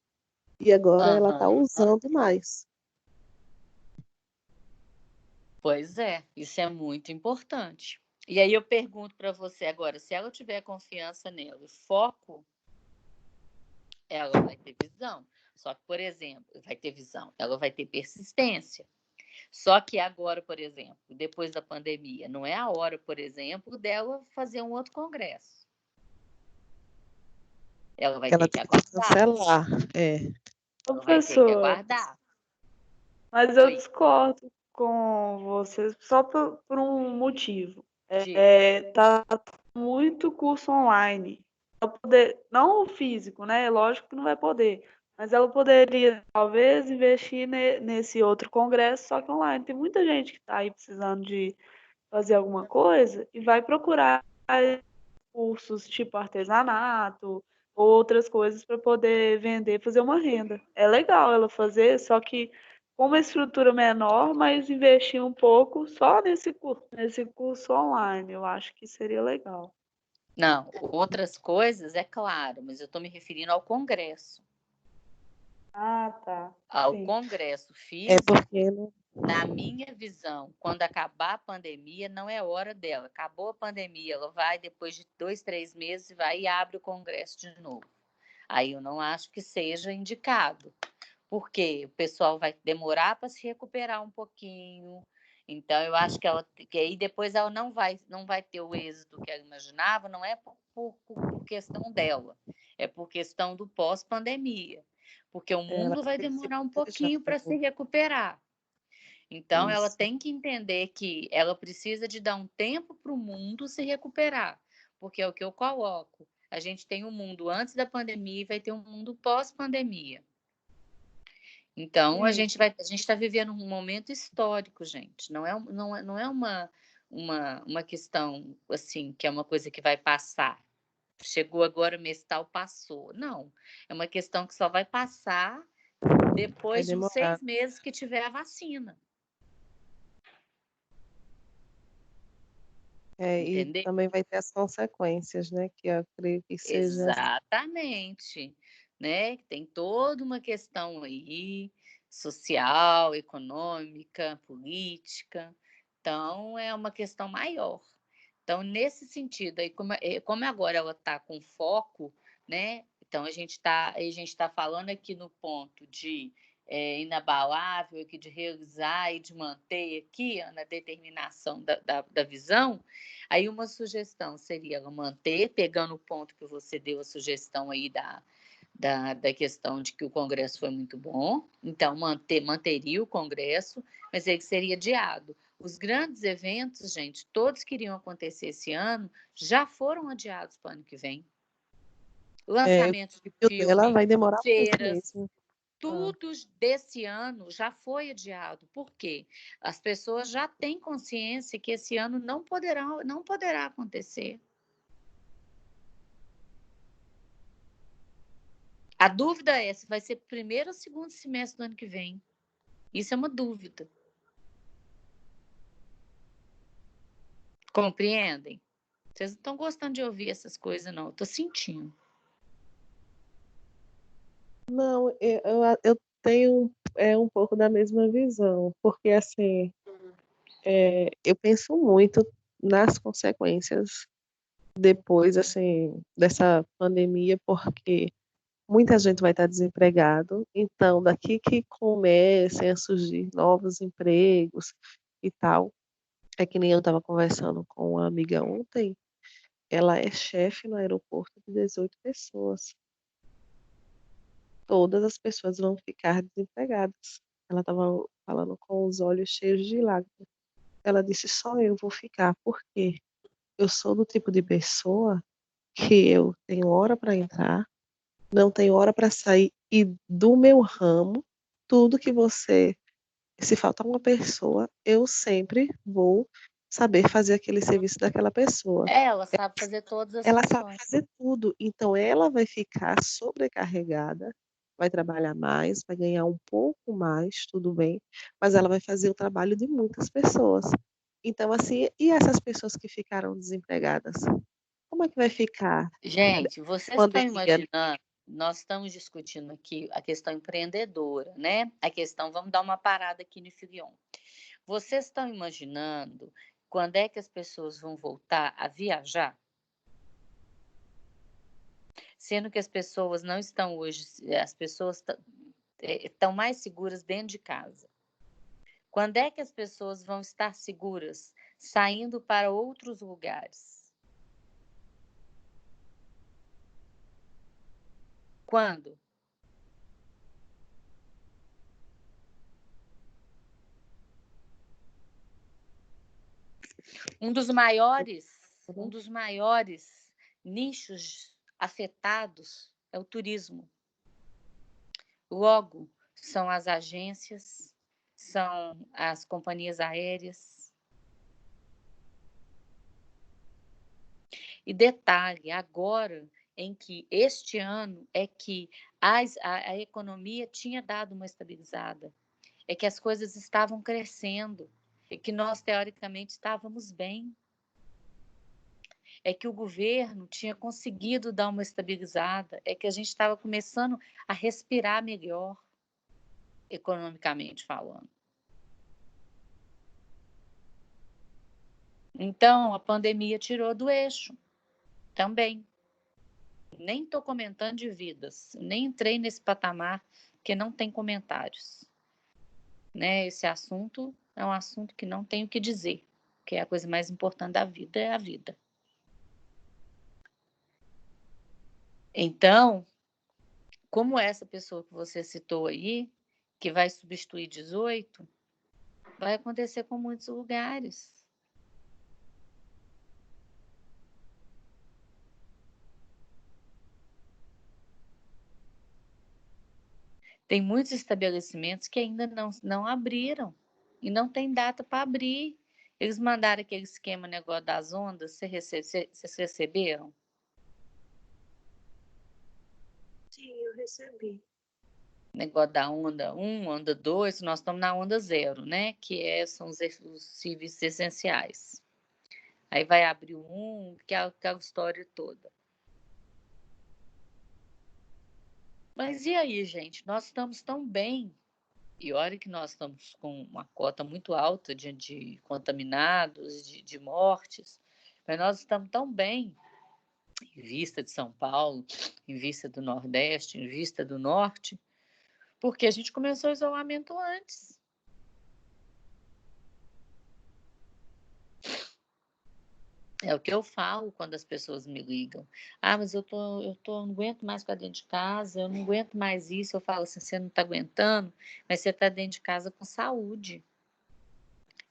[SPEAKER 3] e agora ela está usando mais.
[SPEAKER 1] Pois é, isso é muito importante. E aí eu pergunto para você agora, se ela tiver confiança nela e foco, ela vai ter visão. Só que, por exemplo, vai ter visão, ela vai ter persistência. Só que agora, por exemplo, depois da pandemia, não é a hora, por exemplo, dela fazer um outro congresso. Ela vai ter que aguardar.
[SPEAKER 3] Cancelar,
[SPEAKER 1] Ela vai ter que aguardar.
[SPEAKER 2] Mas eu discordo com você só por um motivo. Tá muito curso online. Não o físico, né? Lógico que não vai poder. Mas ela poderia, talvez, investir nesse outro congresso, só que online. Tem muita gente que está aí precisando de fazer alguma coisa e vai procurar cursos tipo artesanato, outras coisas para poder vender, fazer uma renda. É legal ela fazer, só que com uma estrutura menor, mas investir um pouco só nesse curso online, eu acho que seria legal.
[SPEAKER 1] Não, outras coisas, é claro, mas eu estou me referindo ao Congresso.
[SPEAKER 2] Ah, tá.
[SPEAKER 1] Ao
[SPEAKER 2] Sim.
[SPEAKER 1] Congresso
[SPEAKER 3] É
[SPEAKER 1] físico,
[SPEAKER 3] porque não.
[SPEAKER 1] na minha visão, quando acabar a pandemia, não é hora dela. Acabou a pandemia, ela vai, depois de 2, 3 meses, vai e abre o Congresso de novo. Aí eu não acho que seja indicado, porque o pessoal vai demorar para se recuperar um pouquinho. Então, eu acho que aí depois ela não vai ter o êxito que ela imaginava, não é por questão dela, é por questão do pós-pandemia, porque o
[SPEAKER 3] Ela
[SPEAKER 1] mundo vai
[SPEAKER 3] tem que se
[SPEAKER 1] demorar um
[SPEAKER 3] planejar.
[SPEAKER 1] pouquinho para se recuperar. Então, ela
[SPEAKER 3] Isso.
[SPEAKER 1] tem que entender que ela precisa de dar um tempo para o mundo se recuperar, porque é o que eu coloco. A gente tem um mundo antes da pandemia e vai ter um mundo pós-pandemia. Então, a
[SPEAKER 2] Sim.
[SPEAKER 1] gente está vivendo um momento histórico, gente. Não é uma questão assim, que é uma coisa que vai passar. Chegou agora, mês tal, passou. Não. É uma questão que só vai passar
[SPEAKER 3] Vai
[SPEAKER 1] depois de uns
[SPEAKER 3] demorar.
[SPEAKER 1] 6 meses que tiver a vacina.
[SPEAKER 3] E
[SPEAKER 1] Entendeu?
[SPEAKER 3] também vai ter as consequências, né? Que eu creio que seja.
[SPEAKER 1] Exatamente, né? Tem toda uma questão aí social, econômica, política. Então, é uma questão maior. Então, nesse sentido, aí, como agora ela está com foco, né? Então, a gente tá falando aqui no ponto de inabalável, aqui de realizar e de manter aqui na determinação da visão. Aí uma sugestão seria ela manter, pegando o ponto que você deu a sugestão aí da questão de que o Congresso foi muito bom, então manteria o Congresso, mas ele seria adiado. Os grandes eventos, gente, todos que iriam acontecer esse ano, já foram adiados para o ano que vem. Lançamentos de
[SPEAKER 3] O dela
[SPEAKER 1] filme,
[SPEAKER 3] vai demorar muito
[SPEAKER 1] feiras,
[SPEAKER 3] mesmo.
[SPEAKER 1] tudo desse ano já foi adiado. Por quê? As pessoas já têm consciência que esse ano não poderá acontecer. A dúvida é se vai ser primeiro ou segundo semestre do ano que vem. Isso é uma dúvida. Compreendem? Vocês não estão gostando de ouvir essas coisas, não. Eu estou sentindo.
[SPEAKER 3] Não, eu tenho um pouco da mesma visão, porque assim, eu penso muito nas consequências depois assim dessa pandemia, porque muita gente vai estar desempregado, então daqui que comecem a surgir novos empregos e tal, é que nem eu estava conversando com uma amiga ontem, ela é chefe no aeroporto de 18 pessoas. Todas as pessoas vão ficar desempregadas. Ela estava falando com os olhos cheios de lágrimas. Ela disse: só eu vou ficar, porque eu sou do tipo de pessoa que eu tenho hora para entrar, não tenho hora para sair, e do meu ramo, tudo que você. Se faltar uma pessoa, eu sempre vou saber fazer aquele serviço daquela pessoa.
[SPEAKER 1] Ela sabe fazer todas as
[SPEAKER 3] Ela sabe
[SPEAKER 1] funções.
[SPEAKER 3] fazer tudo, então ela vai ficar sobrecarregada, vai trabalhar mais, vai ganhar um pouco mais, tudo bem, mas ela vai fazer o trabalho de muitas pessoas. Então, assim, e essas pessoas que ficaram desempregadas? Como é que vai ficar
[SPEAKER 1] Gente, vocês estão
[SPEAKER 3] pandemia?
[SPEAKER 1] imaginando, nós estamos discutindo aqui a questão empreendedora, né? A questão, vamos dar uma parada aqui no Filion. Vocês estão imaginando quando é que as pessoas vão voltar a viajar? Sendo que as pessoas não estão hoje, as pessoas estão mais seguras dentro de casa. Quando é que as pessoas vão estar seguras saindo para outros lugares? Quando? Um dos maiores nichos afetados é o turismo. Logo, são as agências, são as companhias aéreas. E detalhe, agora em que este ano é que a economia tinha dado uma estabilizada, é que as coisas estavam crescendo, e que nós, teoricamente, estávamos bem. é que o governo tinha conseguido dar uma estabilizada, é que a gente estava começando a respirar melhor, economicamente falando. Então, a pandemia tirou do eixo também. Nem estou comentando de vidas, nem entrei nesse patamar, porque não tem comentários. Né? Esse assunto é um assunto que não tenho o que dizer, que é a coisa mais importante da vida, é a vida. Então, como essa pessoa que você citou aí, que vai substituir 18, vai acontecer com muitos lugares. Tem muitos estabelecimentos que ainda não abriram e não tem data para abrir. Eles mandaram aquele esquema negócio das ondas, vocês receberam?
[SPEAKER 4] Sim, eu recebi.
[SPEAKER 1] Negócio da onda 1, onda 2, nós estamos na onda 0, né? Que são os serviços essenciais. Aí vai abrir o 1, que é aquela história toda. Mas e aí, gente? Nós estamos tão bem. E olha que nós estamos com uma cota muito alta de contaminados, de mortes. Mas nós estamos tão bem, em vista de São Paulo, em vista do Nordeste, em vista do Norte, porque a gente começou o isolamento antes. É o que eu falo quando as pessoas me ligam. Ah, mas eu não aguento mais ficar dentro de casa, eu não aguento mais isso. Eu falo assim, você não está aguentando, mas você está dentro de casa com saúde.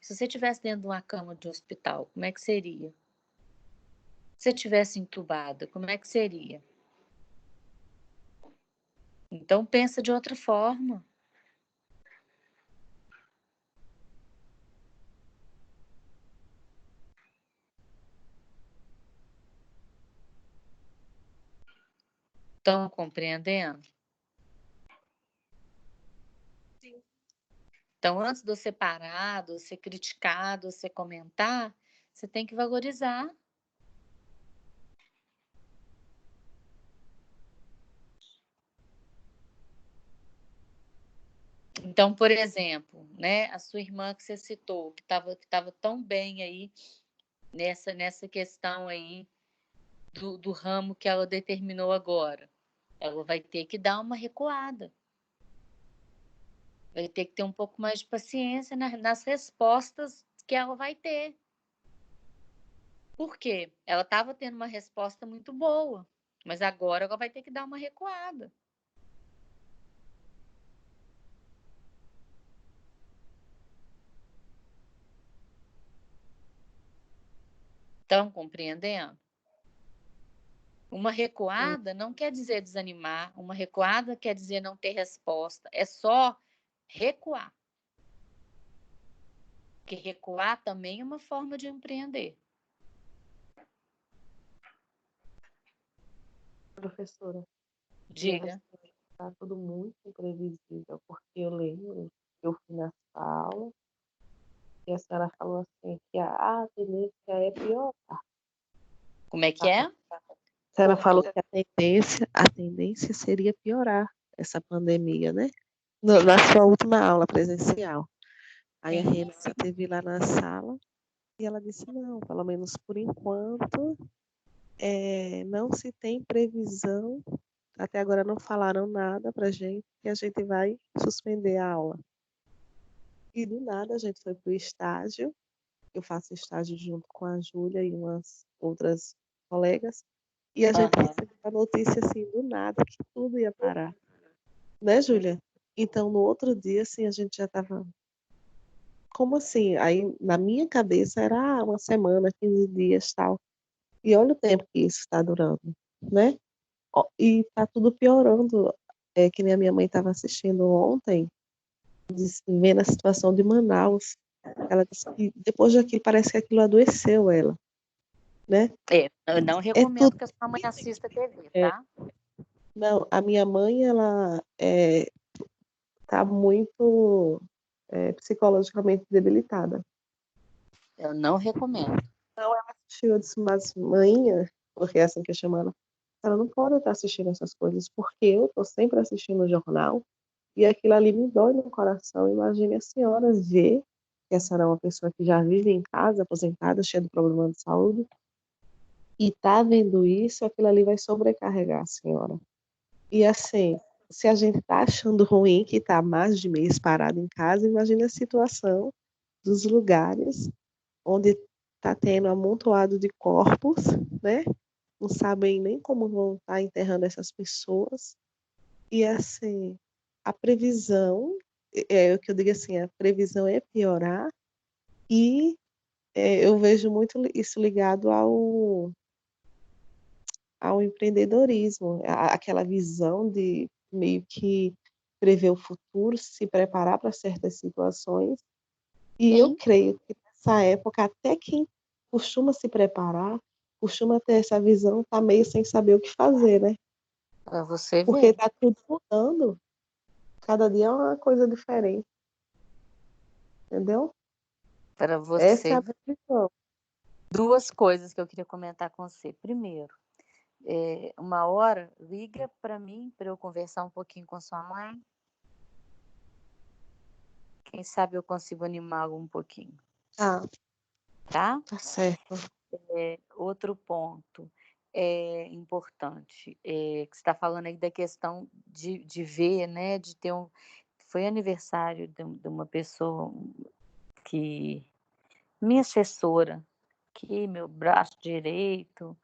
[SPEAKER 1] Se você estivesse dentro de uma cama de um hospital, como é que seria? Se você estivesse entubada, como é que seria? Então, pensa de outra forma. Estão compreendendo?
[SPEAKER 4] Sim.
[SPEAKER 1] Então, antes de você parar, de você criticar, de você comentar, você tem que valorizar. Então, por exemplo, né, a sua irmã que você citou, que estava tão bem aí nessa questão aí do ramo que ela determinou agora, ela vai ter que dar uma recuada. Vai ter que ter um pouco mais de paciência nas respostas que ela vai ter. Por quê? Ela estava tendo uma resposta muito boa, mas agora ela vai ter que dar uma recuada. Estão compreendendo? Uma recuada não quer dizer desanimar, uma recuada quer dizer não ter resposta, é só recuar. Porque recuar também é uma forma de empreender.
[SPEAKER 3] Professora,
[SPEAKER 1] Diga.
[SPEAKER 3] está tudo muito imprevisível, porque eu lembro que eu fui na sala e a senhora falou assim que a tendência é pior.
[SPEAKER 1] Como é que é?
[SPEAKER 3] A senhora falou que a tendência seria piorar essa pandemia, né? Na sua última aula presencial. Aí a
[SPEAKER 1] Sim.
[SPEAKER 3] Renata esteve lá na sala e ela disse, não, pelo menos por enquanto, não se tem previsão, até agora não falaram nada pra gente, que a gente vai suspender a aula. E do nada a gente foi para o estágio, eu faço estágio junto com a Júlia e umas outras colegas, e a gente recebeu a notícia assim, do nada, que tudo ia parar. Né, Júlia? Então, no outro dia, assim, a gente já estava. Como assim? Aí, na minha cabeça, era uma semana, 15 dias, tal. E olha o tempo que isso está durando, né? E está tudo piorando. É que nem a minha mãe estava assistindo ontem, vendo a situação de Manaus. Ela disse que depois daquilo parece que aquilo adoeceu ela, né?
[SPEAKER 1] Eu não
[SPEAKER 3] É
[SPEAKER 1] recomendo
[SPEAKER 3] tudo.
[SPEAKER 1] que a sua mãe assista TV,
[SPEAKER 3] É,
[SPEAKER 1] tá?
[SPEAKER 3] não, a minha mãe, ela está muito psicologicamente debilitada.
[SPEAKER 1] Eu não recomendo.
[SPEAKER 3] Eu disse, mas manhã, porque é assim que eu chamo ela não pode estar assistindo essas coisas, porque eu estou sempre assistindo o jornal e aquilo ali me dói no coração. Imagine a senhora ver que a senhora é uma pessoa que já vive em casa, aposentada, cheia de problema de saúde, e tá vendo isso, aquilo ali vai sobrecarregar a senhora. E assim, se a gente tá achando ruim que tá mais de mês parado em casa, imagine a situação dos lugares onde tá tendo amontoado de corpos, né? Não sabem nem como vão estar enterrando essas pessoas. E assim, a previsão, é o que eu digo assim, a previsão é piorar e eu vejo muito isso ligado ao empreendedorismo, aquela visão de meio que prever o futuro, se preparar para certas situações. E eu
[SPEAKER 1] Sim,
[SPEAKER 3] creio que nessa época, até quem costuma se preparar, costuma ter essa visão, tá meio sem saber o que fazer, né?
[SPEAKER 1] para você
[SPEAKER 3] Porque
[SPEAKER 1] ver.
[SPEAKER 3] tá tudo mudando, cada dia é uma coisa diferente, entendeu?
[SPEAKER 1] Para
[SPEAKER 3] Essa é
[SPEAKER 1] você
[SPEAKER 3] a
[SPEAKER 1] ver.
[SPEAKER 3] visão.
[SPEAKER 1] Duas coisas que eu queria comentar com você. Primeiro, uma hora, liga para mim, para eu conversar um pouquinho com sua mãe. Quem sabe eu consigo animá-lo um pouquinho,
[SPEAKER 3] Ah,
[SPEAKER 1] tá?
[SPEAKER 3] tá certo.
[SPEAKER 1] Outro ponto importante, que você está falando aí da questão de ver, né? De ter um. Foi aniversário de uma pessoa que. Minha assessora, que meu braço direito,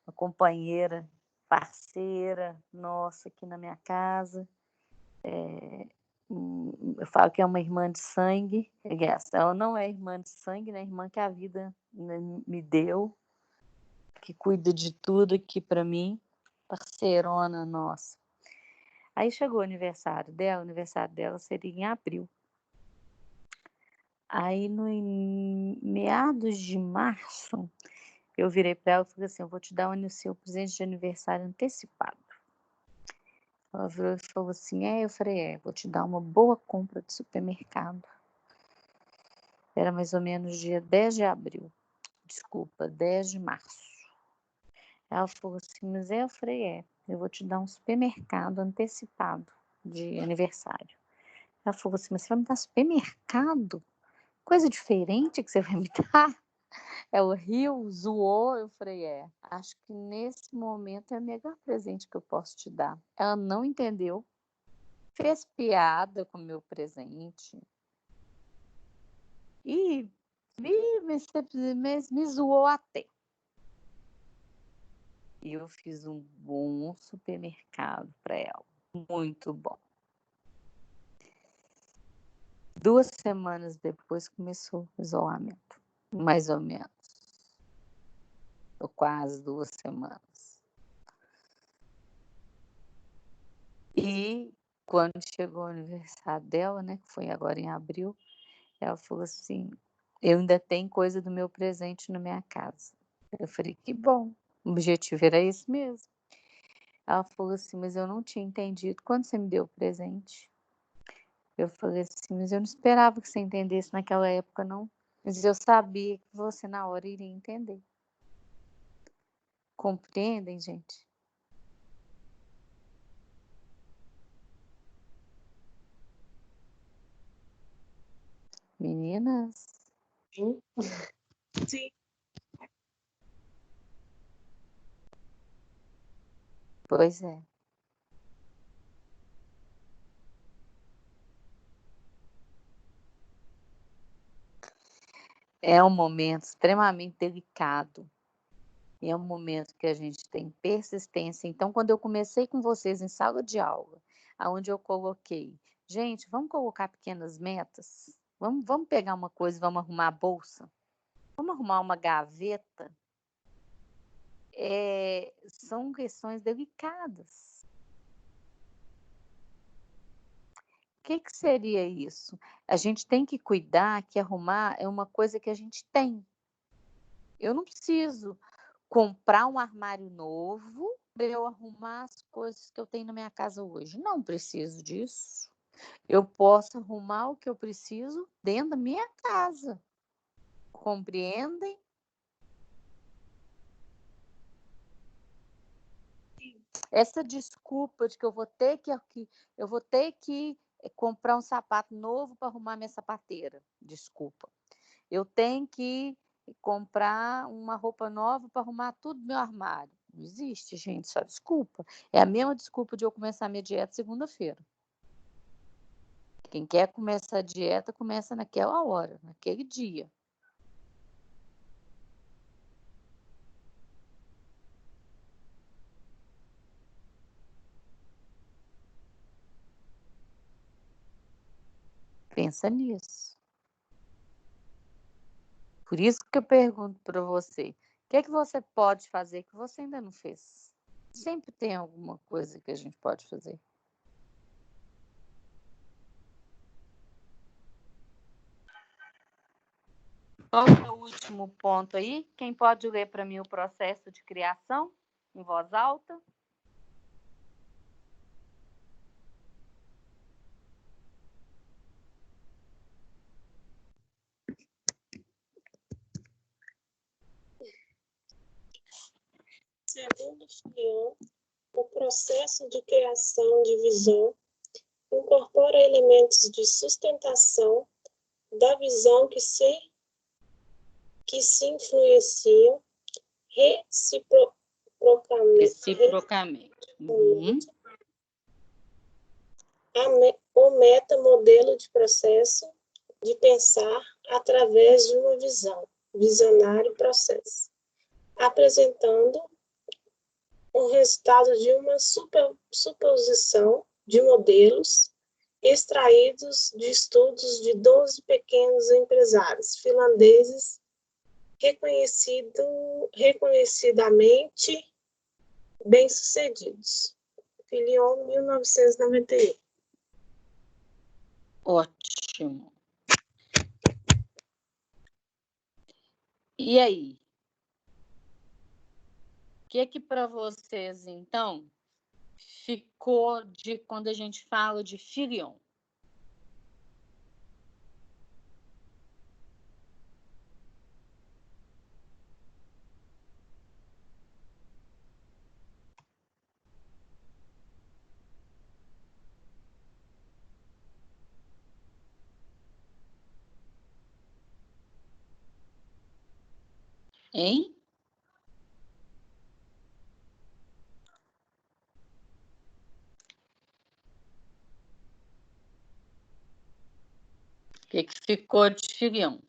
[SPEAKER 1] uma companheira, parceira, nossa, aqui na minha casa. Eu falo que é uma irmã de sangue. Ela não é irmã de sangue, né? Irmã que a vida me deu, que cuida de tudo aqui para mim, parceirona nossa. Aí chegou o aniversário dela seria em abril. Aí, no meados de março, eu virei para ela e falei assim: eu vou te dar o seu presente de aniversário antecipado. Ela virou e falou assim: eu falei: vou te dar uma boa compra de supermercado. Era mais ou menos dia 10 de abril, desculpa, 10 de março. Ela falou assim: mas eu falei: eu vou te dar um supermercado antecipado de aniversário. Ela falou assim: mas você vai me dar supermercado? Coisa diferente que você vai me dar? Ela riu, zoou. Eu falei: acho que nesse momento é o melhor presente que eu posso te dar. Ela não entendeu, fez piada com o meu presente e me zoou até. E eu fiz um bom supermercado para ela, muito bom. 2 semanas depois começou o isolamento, mais ou menos, ou quase 2 semanas. E quando chegou o aniversário dela, né, que foi agora em abril, ela falou assim: eu ainda tenho coisa do meu presente na minha casa. Eu falei: que bom, o objetivo era esse mesmo. Ela falou assim: mas eu não tinha entendido quando você me deu o presente. Eu falei assim: mas eu não esperava que você entendesse naquela época, não. Mas eu sabia que você na hora iria entender. Compreendem, gente? Meninas?
[SPEAKER 3] Sim.
[SPEAKER 4] Sim.
[SPEAKER 1] Pois é. É um momento extremamente delicado. E é um momento que a gente tem persistência. Então, quando eu comecei com vocês em sala de aula, aonde eu coloquei, gente, vamos colocar pequenas metas? Vamos pegar uma coisa, vamos arrumar a bolsa? Vamos arrumar uma gaveta? São questões delicadas. O que seria isso? A gente tem que cuidar que arrumar é uma coisa que a gente tem. Eu não preciso comprar um armário novo para eu arrumar as coisas que eu tenho na minha casa hoje. Não preciso disso. Eu posso arrumar o que eu preciso dentro da minha casa. Compreendem? Essa desculpa de que eu vou ter que comprar um sapato novo para arrumar minha sapateira. Desculpa. Eu tenho que comprar uma roupa nova para arrumar tudo no meu armário. Não existe, gente, só desculpa. É a mesma desculpa de eu começar minha dieta segunda-feira. Quem quer começar a dieta, começa naquela hora, naquele dia. Pensa nisso. Por isso que eu pergunto para você, o que é que você pode fazer que você ainda não fez? Sempre tem alguma coisa que a gente pode fazer. Qual é o último ponto aí? Quem pode ler para mim o processo de criação em voz alta?
[SPEAKER 4] Segundo Filion, o processo de criação de visão incorpora elementos de sustentação da visão que se influenciam
[SPEAKER 1] Reciprocamente.
[SPEAKER 4] O metamodelo de processo de pensar através de uma visão, visionário processo, apresentando o resultado de uma suposição de modelos extraídos de estudos de 12 pequenos empresários finlandeses reconhecidamente bem-sucedidos. Filion, 1991.
[SPEAKER 1] Ótimo. E aí? O que para vocês, então, ficou de quando a gente fala de Filion? Hein? O que ficou de Filion?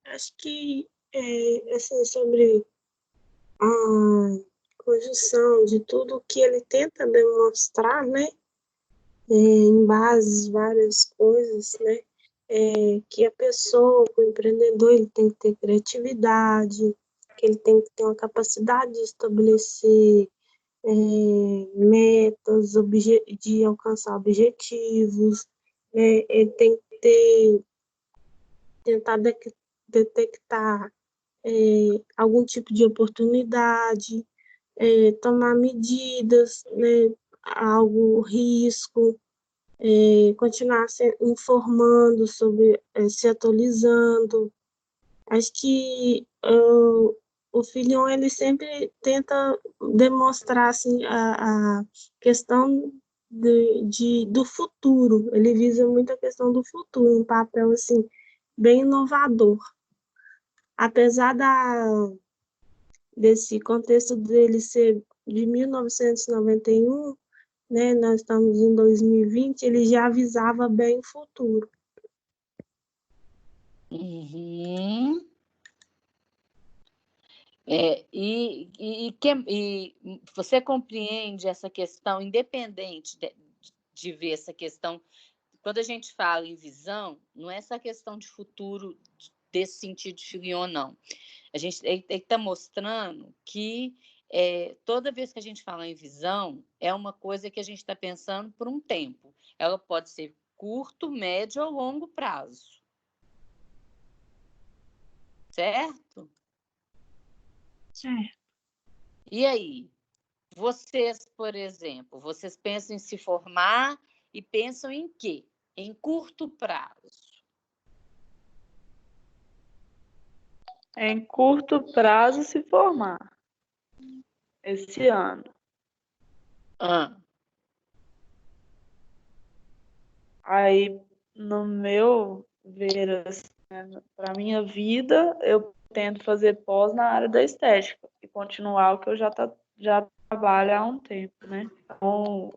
[SPEAKER 4] Acho que, assim, sobre a conjunção de tudo que ele tenta demonstrar, né, em bases, várias coisas, né, que a pessoa, o empreendedor, ele tem que ter criatividade, que ele tem que ter uma capacidade de estabelecer metas, de alcançar objetivos, né, ele tem que tentar detectar algum tipo de oportunidade, tomar medidas, né, algo risco, continuar se informando sobre, se atualizando. Acho que o Filion ele sempre tenta demonstrar assim, a questão do futuro. Ele visa muito a questão do futuro, um papel assim, bem inovador. Apesar desse contexto dele ser de 1991, né, nós estamos em 2020, ele já avisava bem o futuro.
[SPEAKER 1] Uhum. E você compreende essa questão, independente de ver essa questão, quando a gente fala em visão, não é essa questão de futuro desse sentido de Filion, não. Ele está mostrando que toda vez que a gente fala em visão, é uma coisa que a gente está pensando por um tempo. Ela pode ser curto, médio ou longo prazo. Certo?
[SPEAKER 4] Certo.
[SPEAKER 1] E aí? Vocês, por exemplo, vocês pensam em se formar e pensam em quê? Em curto prazo.
[SPEAKER 2] Em curto prazo se formar esse ano. Aí, no meu ver, assim, né, para minha vida, eu tento fazer pós na área da estética e continuar o que eu já trabalho há um tempo, né? Então,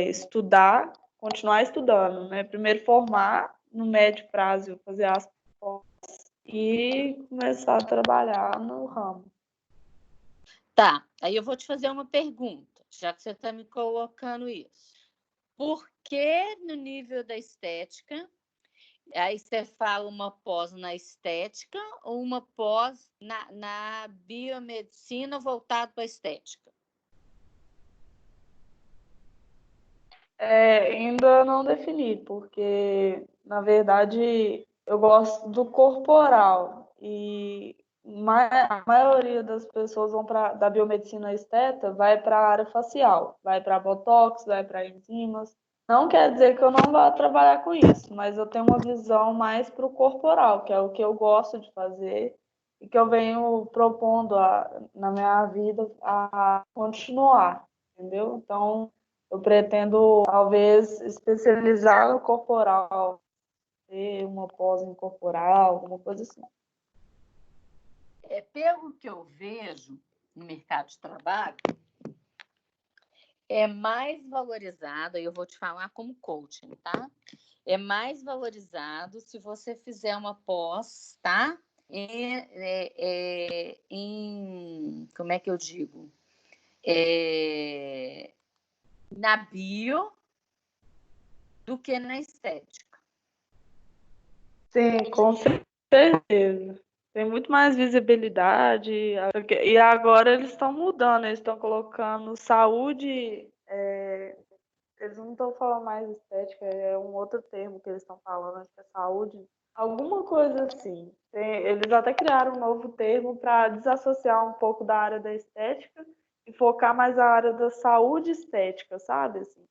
[SPEAKER 2] estudar, continuar estudando, né? Primeiro formar, no médio prazo, fazer as pós e começar a trabalhar no ramo.
[SPEAKER 1] Tá, aí eu vou te fazer uma pergunta, já que você está me colocando isso. Por que no nível da estética, aí você fala uma pós na estética ou uma pós na biomedicina voltado para a estética?
[SPEAKER 2] Ainda não defini, porque, na verdade, eu gosto do corporal e a maioria das pessoas da biomedicina esteta vai para a área facial, vai para botox, vai para enzimas. Não quer dizer que eu não vá trabalhar com isso, mas eu tenho uma visão mais para o corporal, que é o que eu gosto de fazer e que eu venho propondo na minha vida a continuar, entendeu? Então, eu pretendo, talvez, especializar no corporal, ter uma pós em corporal, alguma coisa assim.
[SPEAKER 1] Pelo que eu vejo no mercado de trabalho, é mais valorizado, e eu vou te falar como coaching, tá? É mais valorizado se você fizer uma pós, tá? Como é que eu digo? Na bio do que na estética.
[SPEAKER 2] Sim, com certeza. Tem muito mais visibilidade. E agora eles estão mudando, eles estão colocando saúde. Eles não estão falando mais estética, é um outro termo que eles estão falando, acho que é saúde. Alguma coisa assim. Eles até criaram um novo termo para desassociar um pouco da área da estética e focar mais a área da saúde estética, sabe? Assim.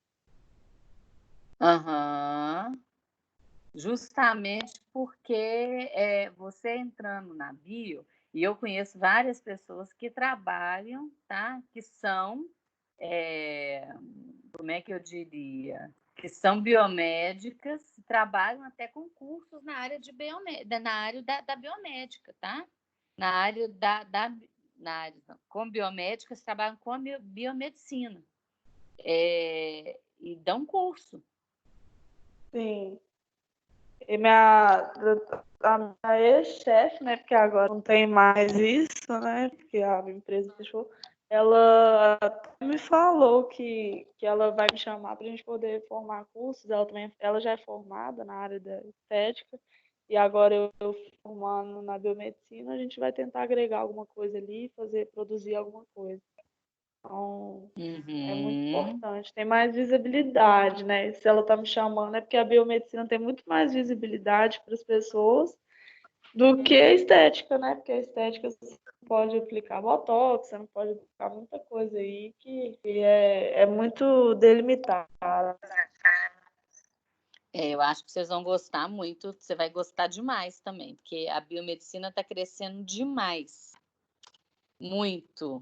[SPEAKER 1] Justamente porque você entrando na bio, e eu conheço várias pessoas que trabalham, tá? Que são, como é que eu diria? Que são biomédicas, trabalham até com cursos na área na área da biomédica, tá? Na área com biomédicas, trabalham com biomedicina. E dão curso.
[SPEAKER 2] Sim. E a minha ex-chefe, né, porque agora não tem mais isso, né, porque a minha empresa fechou, ela me falou que ela vai me chamar para a gente poder formar cursos. Ela já é formada na área da estética e agora eu formando na biomedicina, a gente vai tentar agregar alguma coisa ali, produzir alguma coisa. Então, é muito importante, tem mais visibilidade, né? Se ela está me chamando, é porque a biomedicina tem muito mais visibilidade para as pessoas do que a estética, né? Porque a estética você não pode aplicar botox, você não pode aplicar muita coisa aí que é muito delimitada.
[SPEAKER 1] Eu acho que vocês vão gostar muito, você vai gostar demais também, porque a biomedicina está crescendo demais. Muito.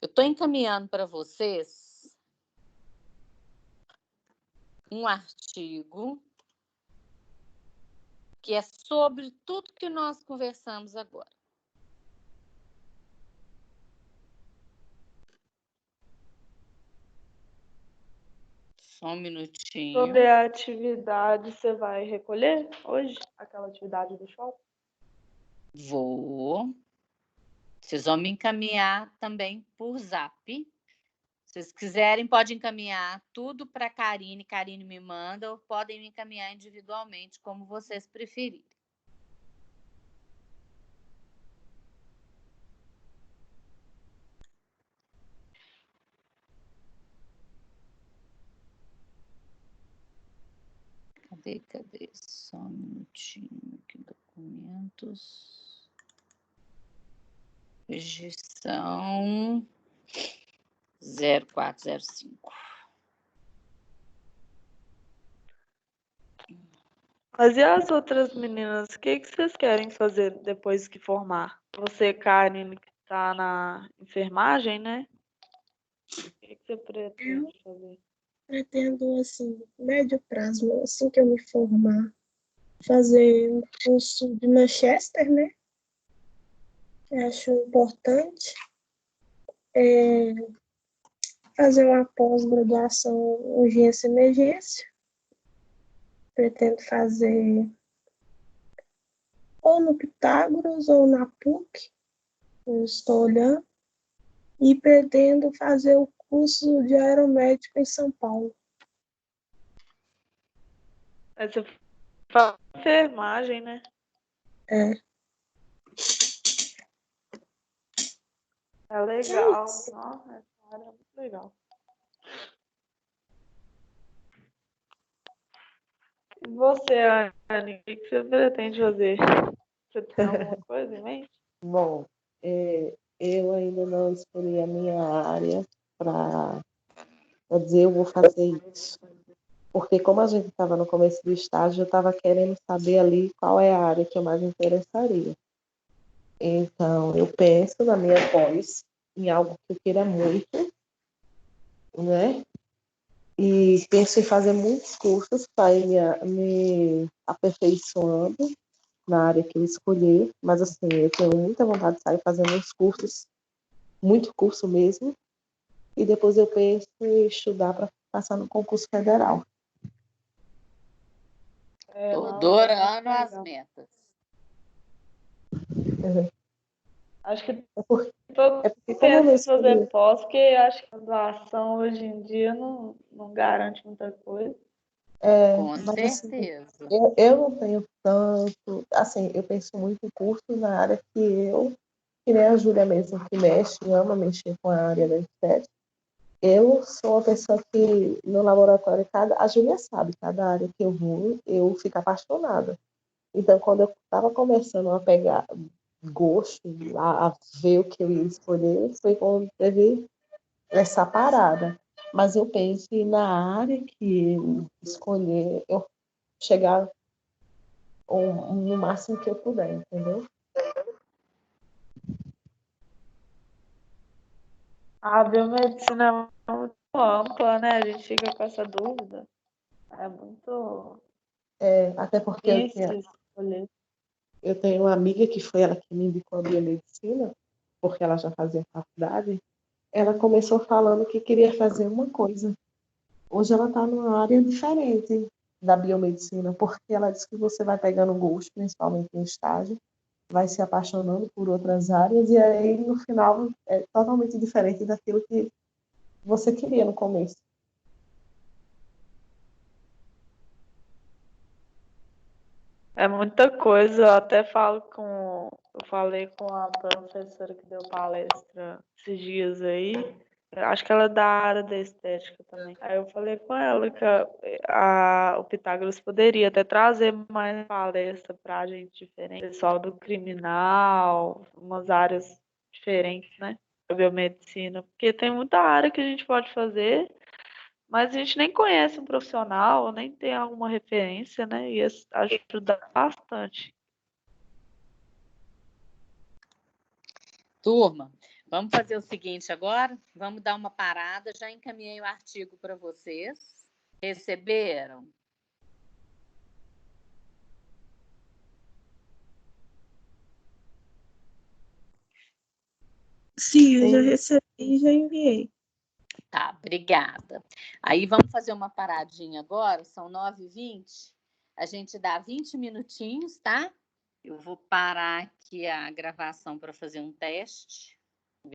[SPEAKER 1] Eu estou encaminhando para vocês um artigo que é sobre tudo que nós conversamos agora. Só um minutinho.
[SPEAKER 2] Sobre a atividade, você vai recolher hoje aquela atividade do shopping?
[SPEAKER 1] Vou. Vocês vão me encaminhar também por Zap. Se vocês quiserem, pode encaminhar tudo para a Karine. Karine me manda, ou podem me encaminhar individualmente, como vocês preferirem. Cadê? Só um minutinho aqui, documentos. Hoje são 0405.
[SPEAKER 2] Mas e as outras meninas? O que vocês querem fazer depois que formar? Você, Karen, que está na enfermagem, né? O que você
[SPEAKER 4] Eu
[SPEAKER 2] pretende fazer?
[SPEAKER 4] pretendo, assim, médio prazo, assim que eu me formar, fazer um curso de Manchester, né? Eu acho importante. Fazer uma pós-graduação em urgência e emergência. Pretendo fazer ou no Pitágoras ou na PUC, eu estou olhando. E pretendo fazer o curso de aeromédico em São Paulo.
[SPEAKER 2] Aí você faz enfermagem, né?
[SPEAKER 4] É.
[SPEAKER 2] É legal. Nossa, essa área é muito legal. E você, Anne, o que você pretende fazer? Você tem alguma coisa em mente?
[SPEAKER 3] Bom, eu ainda não escolhi a minha área para dizer eu vou fazer isso. Porque como a gente estava no começo do estágio, eu estava querendo saber ali qual é a área que eu mais me interessaria. Então, eu penso na minha pós, em algo que eu queira muito, né? E penso em fazer muitos cursos para ir me aperfeiçoando na área que eu escolher. Mas, assim, eu tenho muita vontade de sair fazendo uns cursos, muito curso mesmo. E depois eu penso em estudar para passar no concurso federal.
[SPEAKER 1] Tô
[SPEAKER 2] Nossa, é muito
[SPEAKER 1] adorando as
[SPEAKER 2] legal.
[SPEAKER 1] metas.
[SPEAKER 2] Acho que
[SPEAKER 3] É porque,
[SPEAKER 2] todo
[SPEAKER 3] é
[SPEAKER 2] mundo
[SPEAKER 3] porque como eu não
[SPEAKER 2] pensa em fazer
[SPEAKER 3] escolhi,
[SPEAKER 2] pós, porque acho que a graduação hoje em dia não garante muita coisa.
[SPEAKER 1] Com
[SPEAKER 3] mas assim,
[SPEAKER 1] certeza.
[SPEAKER 3] eu não tenho tanto, assim, eu penso muito em cursos na área que nem a Júlia mesmo, que mexe, ama mexer com a área da estética. Eu sou uma pessoa que, no laboratório, a Júlia sabe, cada área que eu vou, eu fico apaixonada. Então, quando eu estava começando a pegar gosto, a ver o que eu ia escolher, foi quando teve essa parada. Mas eu penso que na área que eu escolher, eu chegar no máximo que eu puder, entendeu?
[SPEAKER 2] A biomedicina é muito ampla, né? A gente fica com essa dúvida. É muito
[SPEAKER 3] Até porque
[SPEAKER 2] difícil escolher.
[SPEAKER 3] eu tenho uma amiga que foi ela que me indicou a biomedicina, porque ela já fazia faculdade. Ela começou falando que queria fazer uma coisa. Hoje ela está numa área diferente da biomedicina, porque ela disse que você vai pegando gosto, principalmente em estágio, vai se apaixonando por outras áreas, e aí no final é totalmente diferente daquilo que você queria no começo.
[SPEAKER 2] É muita coisa. Eu falei com a professora que deu palestra esses dias aí. Eu acho que ela é da área da estética também. Aí eu falei com ela que o Pitágoras poderia até trazer mais palestra pra gente diferente. Pessoal do criminal, umas áreas diferentes, né? Da biomedicina. Porque tem muita área que a gente pode fazer, mas a gente nem conhece um profissional, nem tem alguma referência, né? Ia ajudar bastante.
[SPEAKER 1] Turma, vamos fazer o seguinte agora? Vamos dar uma parada. Já encaminhei o artigo para vocês. Receberam?
[SPEAKER 4] Sim, eu já recebi e já enviei.
[SPEAKER 1] Tá, obrigada. Aí vamos fazer uma paradinha agora, são 9h20. A gente dá 20 minutinhos, tá? Eu vou parar aqui a gravação para fazer um teste.